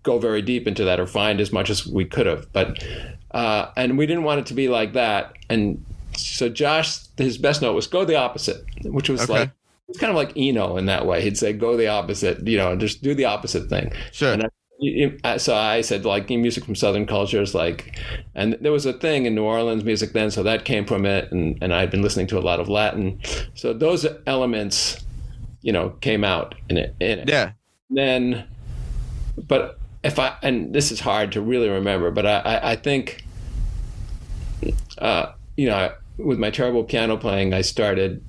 go very deep into that or find as much as we could have, but and we didn't want it to be like that. And so Josh, his best note was go the opposite, which was like, it's kind of like Eno in that way. He'd say go the opposite, just do the opposite thing. Sure. And so I said, like, music from Southern cultures, and there was a thing in New Orleans music then, so that came from it, and I'd been listening to a lot of Latin, so those elements came out in it. Yeah. Then but and this is hard to really remember, but I think, with my terrible piano playing, I started,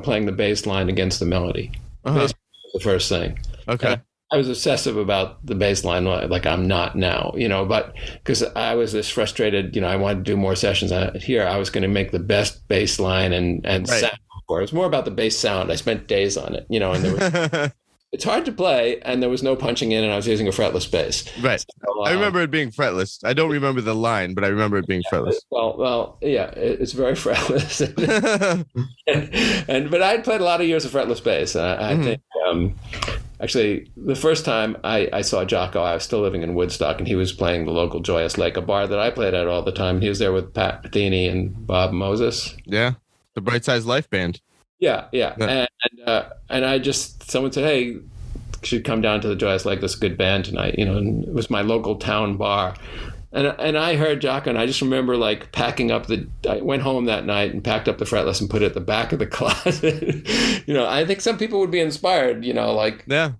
playing the bass line against the melody. Bass was the first thing. Okay. And I was obsessive about the bass line, like I'm not now, but because I was this frustrated, I wanted to do more sessions here. I was going to make the best bass line and sound. It was more about the bass sound. I spent days on it, and there was. It's hard to play, and there was no punching in, and I was using a fretless bass. Right. So, I remember it being fretless. I don't remember the line, but I remember it being fretless. Well, yeah, it's very fretless. But I played a lot of years of fretless bass. I think, Actually, the first time I saw Jocko, I was still living in Woodstock, and he was playing the local Joyous Lake, a bar that I played at all the time. He was there with Pat Metheny and Bob Moses. Yeah, the Bright Size Life band. Yeah. And I just, someone said, hey, you should come down to the Joyous Lake. This is a good band tonight. And it was my local town bar. And I heard Jocko, and I just remember like packing up I went home that night and packed up the fretless and put it at the back of the closet. I think some people would be inspired, like, yeah,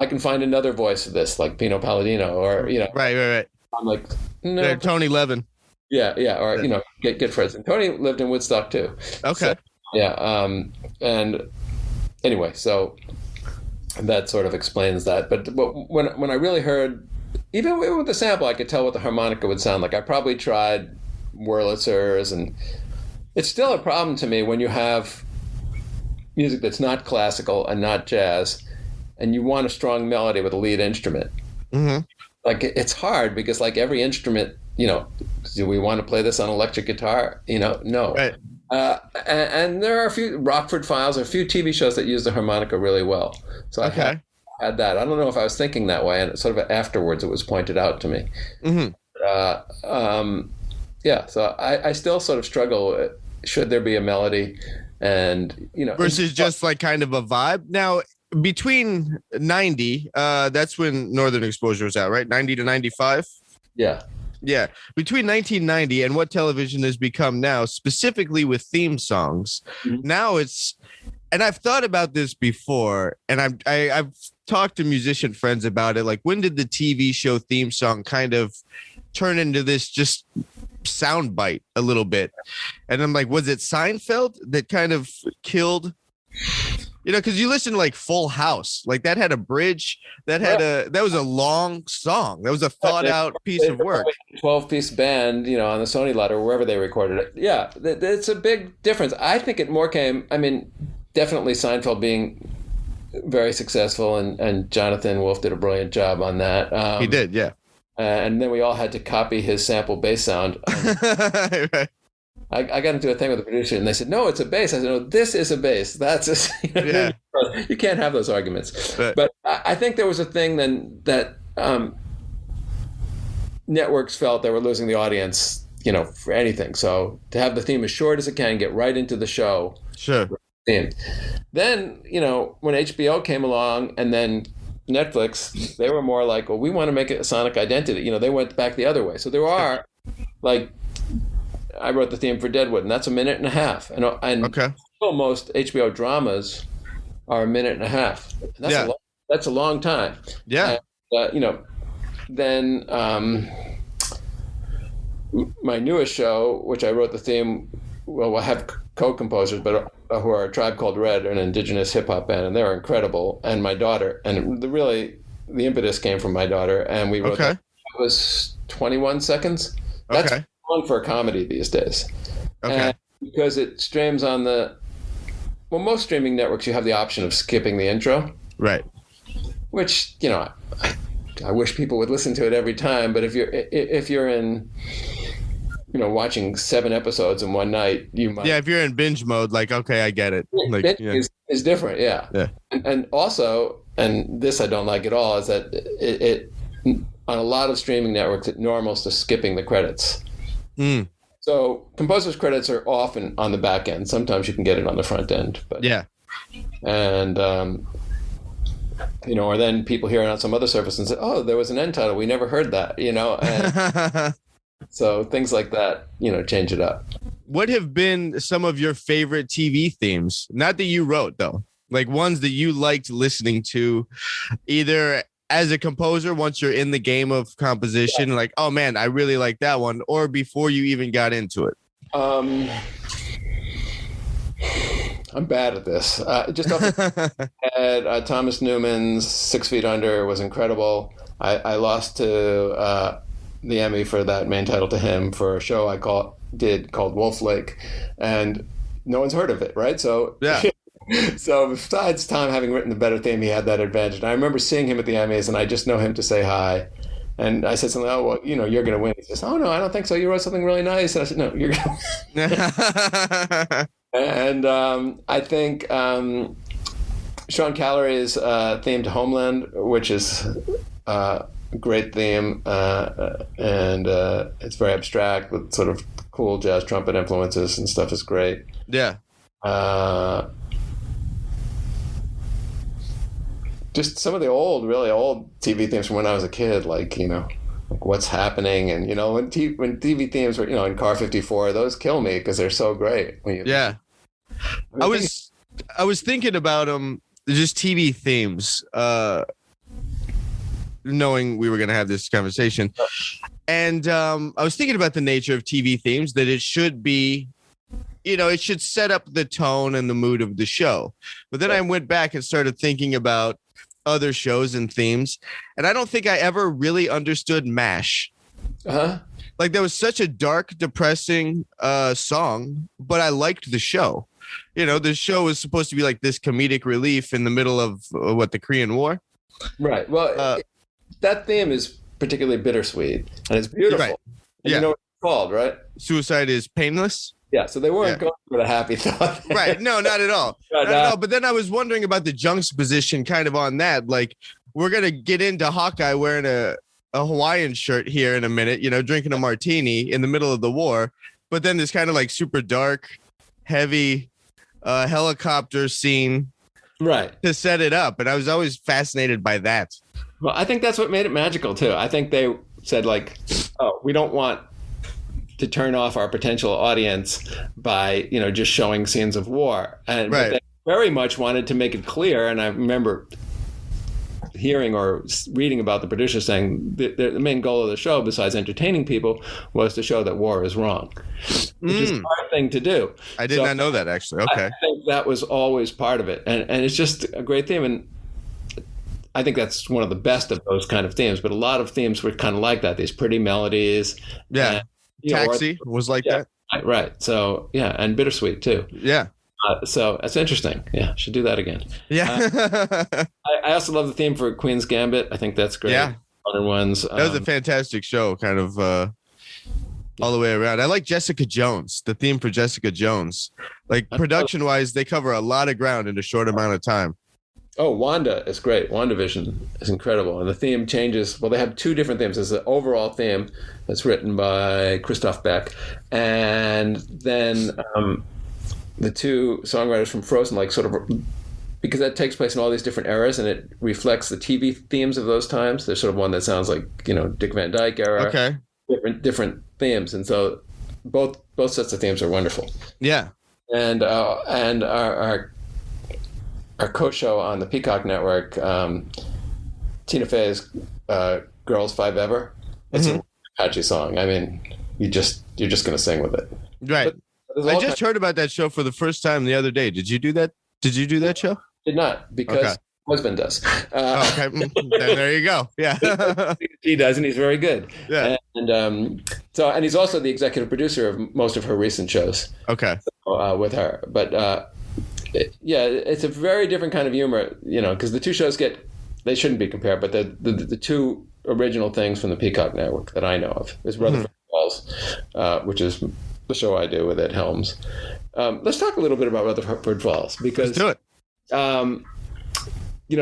I can find another voice of this, like Pino Palladino, or, Right. I'm like, no. Tony Levin. Yeah. Or, get friends. And Tony lived in Woodstock too. Okay. So, yeah. And anyway, so that sort of explains that. But when I really heard, even with the sample, I could tell what the harmonica would sound like. I probably tried Wurlitzers, and it's still a problem to me when you have music that's not classical and not jazz, and you want a strong melody with a lead instrument. Mm-hmm. Like, it's hard because, like, every instrument, do we want to play this on electric guitar? No. Right. And there are a few Rockford Files, or a few TV shows that use the harmonica really well. So I had that. I don't know if I was thinking that way, and sort of afterwards it was pointed out to me. Mm-hmm. So I still sort of struggle with, should there be a melody, and versus just like kind of a vibe. Now, between 90, that's when Northern Exposure was out, right? 90 to 95. Yeah. Between 1990 and what television has become now, specifically with theme songs, now it's, and I've thought about this before, and I've talked to musician friends about it. Like, when did the TV show theme song kind of turn into this just soundbite a little bit? And I'm like, was it Seinfeld that kind of killed? Because you listen to like Full House, like that had a bridge, that was a long song, that was a thought out piece of work. 12-piece band, on the Sony ladder, wherever they recorded it. Yeah, it's a big difference. I think it more came. I mean, definitely Seinfeld being very successful, and Jonathan Wolff did a brilliant job on that. He did, yeah. And then we all had to copy his sample bass sound. Right. I got into a thing with the producer, and they said, "No, it's a bass." I said, "No, this is a bass. That's a." Yeah. You can't have those arguments. Right. But I think there was a thing then that networks felt they were losing the audience, for anything. So to have the theme as short as it can, get right into the show. Sure. Then, when HBO came along, and then Netflix, they were more like, well, we want to make it a sonic identity. They went back the other way. So there are, like, I wrote the theme for Deadwood, and that's a minute and a half. And okay. Most HBO dramas are a minute and a half. And that's a long time. Yeah. And, then my newest show, which I wrote the theme, I have co-composers, but who are a Tribe Called Red, an indigenous hip hop band, and they're incredible. And my daughter, and the impetus came from my daughter, and we wrote that. It was 21 seconds. That's long for a comedy these days. Okay. And because it streams on most streaming networks, you have the option of skipping the intro. Right. Which, I wish people would listen to it every time, but if you're in watching 7 episodes in one night, you might. Yeah, if you're in binge mode, like, okay, I get it. Like, is different, yeah. And also, and this I don't like at all, is that it on a lot of streaming networks, it normals to skipping the credits. Mm. So composers' credits are often on the back end. Sometimes you can get it on the front end. But, yeah. And, or then people hear it on some other service and say, oh, there was an end title. We never heard that, And so things like that, change it up. What have been some of your favorite TV themes? Not that you wrote, though. Like ones that you liked listening to, either as a composer, once you're in the game of composition, like, oh man, I really like that one, or before you even got into it? I'm bad at this. Just off the head, Thomas Newman's 6 Feet Under was incredible. I lost to the Emmy for that main title to him for a show I called Wolf Lake, and no one's heard of it, right? So yeah. So besides Tom having written the better theme, he had that advantage. And I remember seeing him at the Emmys, and I just know him to say hi. And I said something, oh, well, you're going to win. He says, oh, no, I don't think so. You wrote something really nice. And I said, no, you're going to win. And I think Sean Callery's theme to Homeland, which is a great theme, and it's very abstract with sort of cool jazz trumpet influences and stuff is great. Yeah. Just some of the really old TV themes from when I was a kid, like What's Happening, and when TV themes were in Car 54, those kill me because they're so great. I was thinking about just TV themes, knowing we were going to have this conversation, and I was thinking about the nature of TV themes, that it should be, it should set up the tone and the mood of the show. But then I went back and started thinking about other shows and themes, and I don't think I ever really understood MASH. Like, there was such a dark, depressing song, but I liked the show. The show was supposed to be like this comedic relief in the middle of the Korean War. Right. Well, that theme is particularly bittersweet, and it's beautiful. Right. And you know what it's called, right? Suicide is Painless. Yeah, so they weren't going for the happy thought. Right. No, not at all. Not at all. But then I was wondering about the juxtaposition kind of on that. Like, we're going to get into Hawkeye wearing a Hawaiian shirt here in a minute, drinking a martini in the middle of the war. But then this kind of like super dark, heavy helicopter scene, right, to set it up. And I was always fascinated by that. Well, I think that's what made it magical, too. I think they said, like, oh, we don't want to turn off our potential audience by, just showing scenes of war. And right. But they very much wanted to make it clear. And I remember hearing or reading about the producers saying the main goal of the show, besides entertaining people, was to show that war is wrong, which is a hard thing to do. I did not know that, actually. Okay. I think that was always part of it. And it's just a great theme. And I think that's one of the best of those kind of themes. But a lot of themes were kind of like that, these pretty melodies. Yeah. Taxi was like that. Right. So, yeah. And Bittersweet, too. Yeah. So that's interesting. Yeah. Should do that again. Yeah. I also love the theme for Queen's Gambit. I think that's great. Yeah. Other ones. That was a fantastic show, kind of all the way around. I like Jessica Jones, the theme for Jessica Jones. Like, production-wise, they cover a lot of ground in a short amount of time. Oh, Wanda is great. WandaVision is incredible. And the theme changes. Well, they have two different themes. There's the overall theme that's written by Christoph Beck. And then the two songwriters from Frozen, like, sort of, because that takes place in all these different eras and it reflects the TV themes of those times. There's sort of one that sounds like, Dick Van Dyke era. Okay. Different themes. And so both sets of themes are wonderful. Yeah. And our co-show on the Peacock Network, Tina Fey's "Girls Five Ever." It's a catchy song. I mean, you're just going to sing with it. Right. I just heard about that show for the first time the other day. Did you do that? Did you do that show? Did not, because my husband does. Okay, then there you go. Yeah, he does, and he's very good. Yeah, and he's also the executive producer of most of her recent shows. Okay, with her, but. It's a very different kind of humor, because the two shows they shouldn't be compared, but the two original things from the Peacock Network that I know of is Rutherford Falls, which is the show I do with Ed Helms. Let's talk a little bit about Rutherford Falls, because let's do it.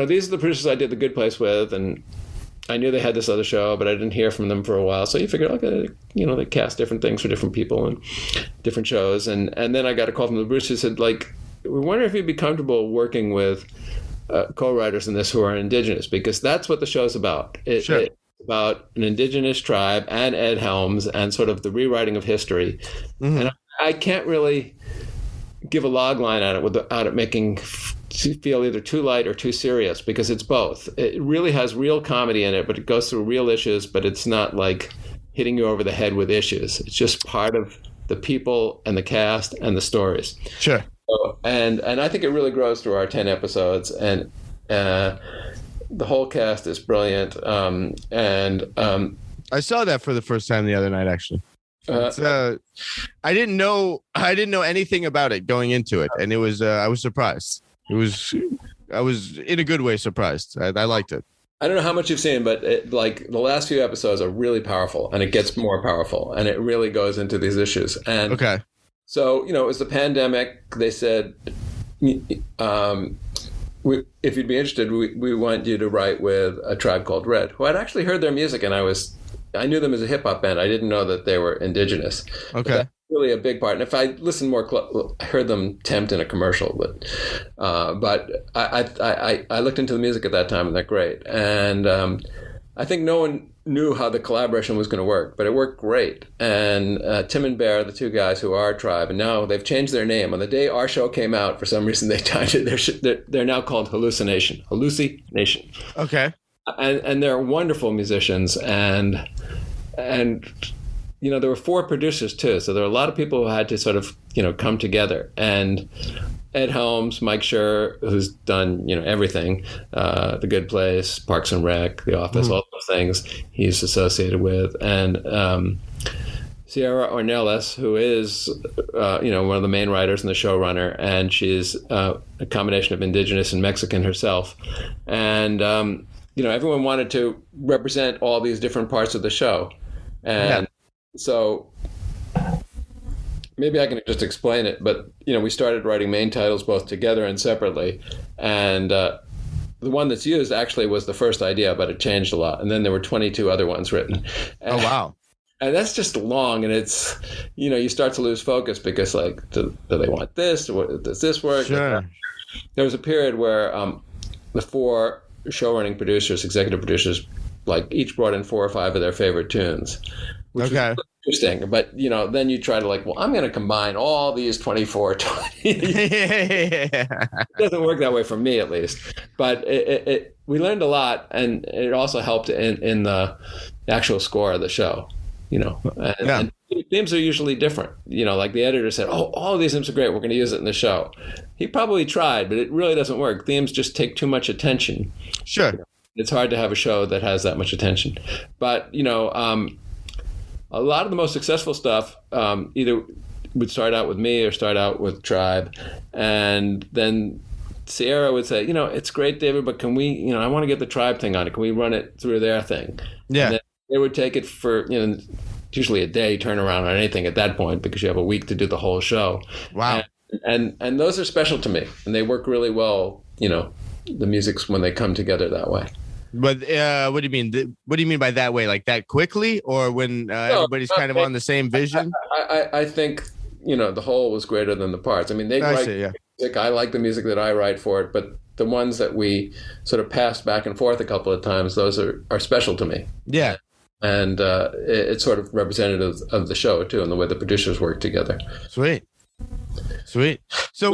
These are the producers I did The Good Place with, and I knew they had this other show, but I didn't hear from them for a while. So you figure, okay, they cast different things for different people and different shows, and then I got a call from the producers who said, like, we wonder if you'd be comfortable working with co-writers in this who are indigenous, because that's what the show's about. It's about an indigenous tribe and Ed Helms and sort of the rewriting of history. Mm-hmm. And I can't really give a log line on it without it making feel either too light or too serious, because it's both. It really has real comedy in it, but it goes through real issues, but it's not like hitting you over the head with issues. It's just part of the people and the cast and the stories. Sure. And I think it really grows through our 10 episodes, and the whole cast is brilliant. I saw that for the first time the other night, actually. I didn't know anything about it going into it, and it was I was surprised. I was in a good way surprised. I liked it. I don't know how much you've seen, but the last few episodes are really powerful, and it gets more powerful, and it really goes into these issues. And okay. So, it was the pandemic. They said if you'd be interested, we want you to write with A Tribe Called Red, who I'd actually heard their music, and I knew them as a hip hop band. I didn't know that they were indigenous. Okay. Really a big part. And if I listened more, I heard them tempt in a commercial, but I looked into the music at that time, and they're great. And I think no one knew how the collaboration was going to work, but it worked great. And Tim and Bear, the two guys who are Tribe, and now they've changed their name. On the day our show came out, for some reason they changed it. They're now called Hallucination. Okay. And they're wonderful musicians, and there were 4 producers too, so there were a lot of people who had to sort of come together. And Ed Helms, Mike Schur, who's done everything, The Good Place, Parks and Rec, The Office, all those things he's associated with, and Sierra Ornelas, who is one of the main writers and the showrunner, and she's a combination of indigenous and Mexican herself, and everyone wanted to represent all these different parts of the show, and so maybe I can just explain it, but we started writing main titles both together and separately, and the one that's used actually was the first idea, but it changed a lot, and then there were 22 other ones written. Oh wow! And that's just long, and it's you start to lose focus because do they want this? Does this work? Sure. There was a period where the 4 showrunning producers, executive producers, each brought in 4 or 5 of their favorite tunes, which was interesting. But then you try to I'm going to combine all these 24. 20. It doesn't work that way for me, at least. But we learned a lot, and it also helped in the actual score of the show. And themes are usually different. Like the editor said, "Oh, all of these themes are great. We're going to use it in the show." He probably tried, but it really doesn't work. Themes just take too much attention. Sure. It's hard to have a show that has that much attention. But a lot of the most successful stuff either would start out with me or start out with Tribe, and then Sierra would say, "It's great, David, but can we? I want to get the Tribe thing on it. Can we run it through their thing?" Yeah. And then they would take it for usually a day turnaround on anything at that point, because you have a week to do the whole show. Wow. And those are special to me, and they work really well. The music's when they come together that way. But what do you mean? What do you mean by that way? Like that quickly, or when everybody's kind of on the same vision? I think the whole was greater than the parts. I mean, they write music. I like the music that I write for it, but the ones that we sort of passed back and forth a couple of times, those are special to me. Yeah. And it's sort of representative of the show too, and the way the producers work together. Sweet. So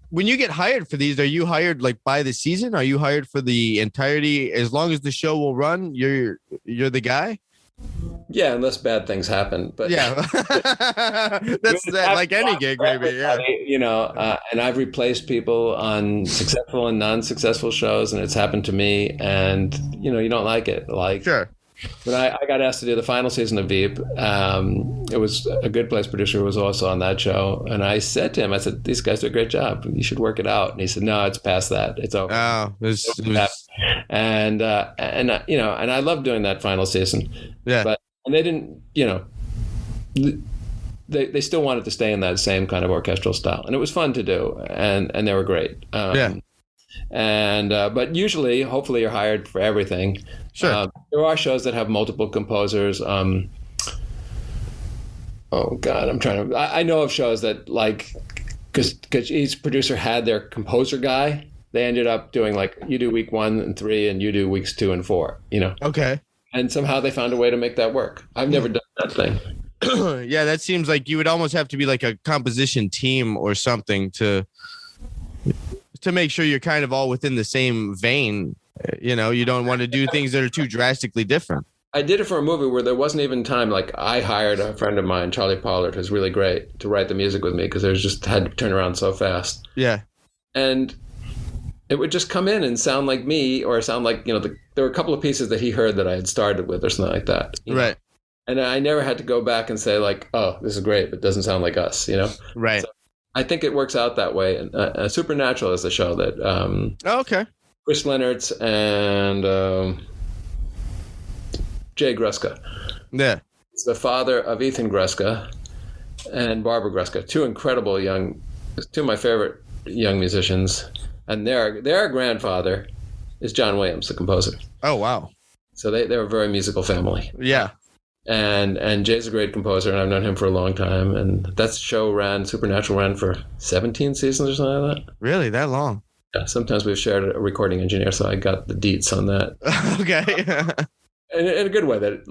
when you get hired for these, are you hired by the season? Are you hired for the entirety? As long as the show will run, you're the guy? Yeah, unless bad things happen. But yeah, that's like any gig, maybe. Yeah. And I've replaced people on successful and non-successful shows, and it's happened to me. And you don't like it. Sure. When I got asked to do the final season of Veep, it was a Good Place producer who was also on that show, and I said to him, I said, "These guys do a great job. You should work it out." And he said, "No, it's past that. It's over." Oh, and I loved doing that final season. Yeah, and they didn't, they still wanted to stay in that same kind of orchestral style, and it was fun to do, and they were great. And but usually, hopefully, you're hired for everything. Sure. There are shows that have multiple composers. Oh God, I know of shows that because each producer had their composer guy, they ended up doing you do week 1 and 3, and you do weeks 2 and 4. Okay. And somehow they found a way to make that work. I've never done that thing. Yeah, that seems like you would almost have to be like a composition team or something to make sure you're kind of all within the same vein. You don't want to do things that are too drastically different. I did it for a movie where there wasn't even time. I hired a friend of mine, Charlie Pollard, who's really great, to write the music with me, because there just had to turn around so fast. Yeah. And it would just come in and sound like me, or sound like, there were a couple of pieces that he heard that I had started with or something like that. Right. And I never had to go back and say "Oh, this is great, but it doesn't sound like us," Right. So I think it works out that way. And Supernatural is the show that okay. Chris Leonard's and Jay Gruska. Yeah. It's the father of Ethan Gruska and Barbara Gruska, two of my favorite young musicians. and their grandfather is John Williams, the composer. Oh, wow. So they're a very musical family. Yeah. And Jay's a great composer, and I've known him for a long time. And that show Supernatural ran for 17 seasons or something like that. Really? That long? Yeah, sometimes we've shared a recording engineer, so I got the deets on that. Okay. in a good way, that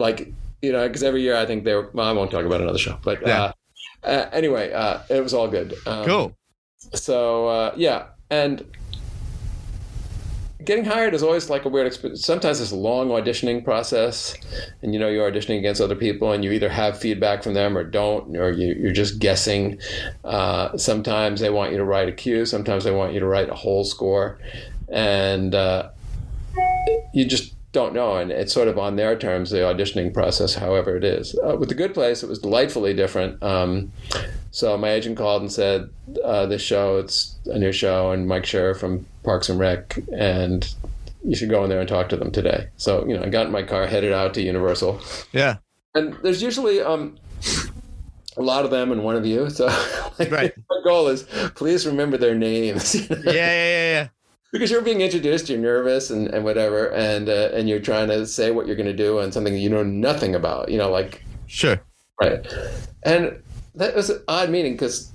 because every year I think I won't talk about another show. But anyway, it was all good. Cool. So, and getting hired is always like a weird experience. Sometimes it's a long auditioning process, and you're auditioning against other people, and you either have feedback from them or don't, or you're just guessing. Sometimes they want you to write a cue. Sometimes they want you to write a whole score, and you just don't know. And it's sort of on their terms, the auditioning process, however it is. With The Good Place, it was delightfully different. So my agent called and said, this show, it's a new show, and Mike Scherer from Parks and Rec, and you should go in there and talk to them today. So, I got in my car, headed out to Universal. Yeah. And there's usually a lot of them and one of you. So right. My goal is, please remember their names. Yeah. Because you're being introduced, you're nervous and whatever, and you're trying to say what you're going to do on something that you know nothing about, Sure. Right. And that was an odd meeting because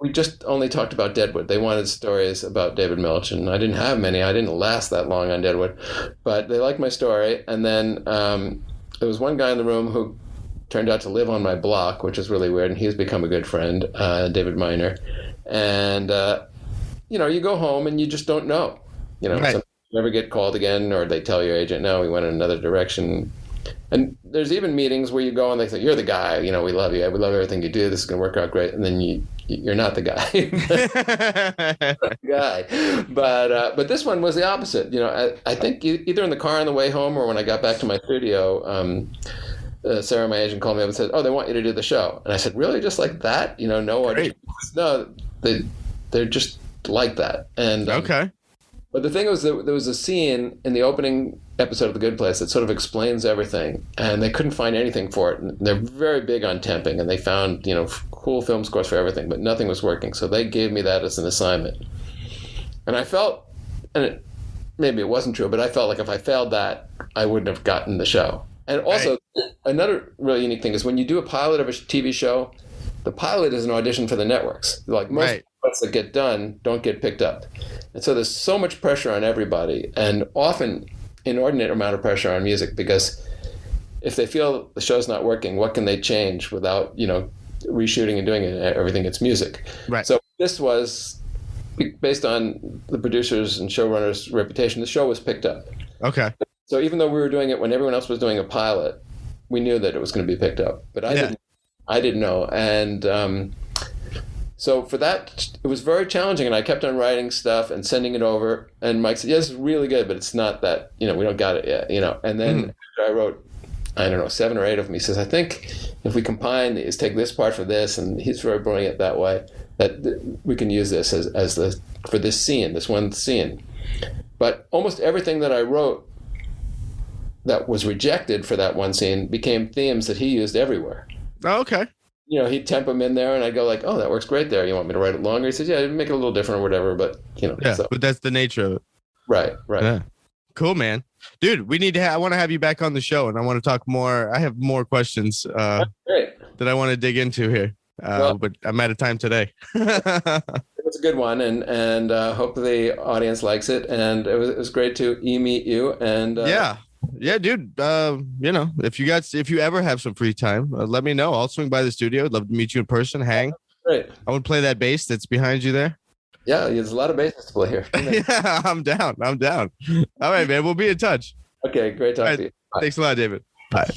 we just only talked about Deadwood. They wanted stories about David Milch, and I didn't have many. I didn't last that long on Deadwood, but they liked my story. And then there was one guy in the room who turned out to live on my block, which is really weird, and he's become a good friend, David Miner. And you go home and you just don't know. Right. You never get called again, or they tell your agent, no, we went in another direction. And there's even meetings where you go and they say, you're the guy, we love you. We love everything you do. This is going to work out great. And then you're not the guy. But this one was the opposite. I think either in the car on the way home or when I got back to my studio, Sarah, my agent, called me up and said, oh, they want you to do the show. And I said, really? Just like that? No audition? No, they're just like that. And okay. But the thing was that there was a scene in the opening episode of The Good Place that sort of explains everything, and they couldn't find anything for it. And they're very big on temping, and they found, cool film scores for everything, but nothing was working. So they gave me that as an assignment. And I felt, maybe it wasn't true, but I felt like if I failed that, I wouldn't have gotten the show. And also, another really unique thing is when you do a pilot of a TV show, the pilot is an audition for the networks. Like most pilots that get done don't get picked up. And so there's so much pressure on everybody, and often inordinate amount of pressure on music, because if they feel the show's not working, what can they change without, reshooting and doing it? Everything gets music. Right. So this was based on the producers and showrunners' reputation. The show was picked up. Okay. So even though we were doing it when everyone else was doing a pilot, we knew that it was going to be picked up. But I didn't know. And so for that, it was very challenging, and I kept on writing stuff and sending it over. And Mike said, "Yes, it's really good, but it's not that, we don't got it yet, And then I wrote, 7 or 8 of them. He says, I think if we combine these, take this part for this, and he's very brilliant that way, that we can use this for this scene, this one scene. But almost everything that I wrote that was rejected for that one scene became themes that he used everywhere. Oh, okay. He'd temp them in there, and I'd go like, oh, that works great there. You want me to write it longer? He says, yeah, make it a little different or whatever, but, Yeah, so. But that's the nature of it. Right. Yeah. Cool, man. Dude, we need to I want to have you back on the show, and I want to talk more. I have more questions that I want to dig into here, but I'm out of time today. It's a good one, and hope the audience likes it, and it was great to meet you. And yeah, dude. If you ever have some free time, let me know. I'll swing by the studio. I'd love to meet you in person. Hang. Great. I would play that bass that's behind you there. Yeah, there's a lot of basses to play here. Yeah, I'm down. All right, man. We'll be in touch. Okay, great talking to you. Bye. Thanks a lot, David. Bye.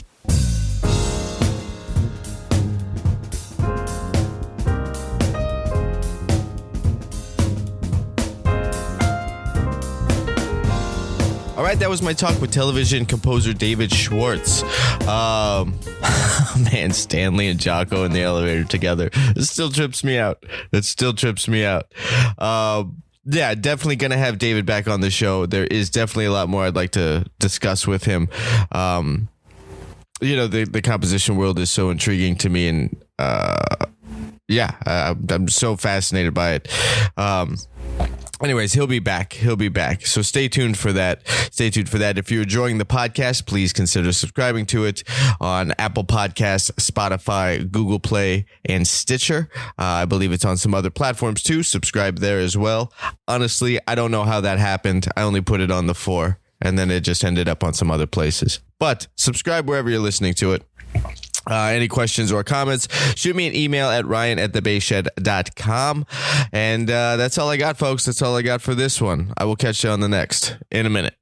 All right, that was my talk with television composer David Schwartz. Man, Stanley and Jocko in the elevator together. It still trips me out. Yeah, definitely going to have David back on the show. There is definitely a lot more I'd like to discuss with him. The composition world is so intriguing to me, and Yeah, I'm so fascinated by it. Anyways, he'll be back. So stay tuned for that. If you're enjoying the podcast, please consider subscribing to it on Apple Podcasts, Spotify, Google Play, and Stitcher. I believe it's on some other platforms too. Subscribe there as well. Honestly, I don't know how that happened. I only put it on the 4, and then it just ended up on some other places. But subscribe wherever you're listening to it. Any questions or comments, shoot me an email at ryan@thebasshed.com. And that's all I got, folks. That's all I got for this one. I will catch you on the next in a minute.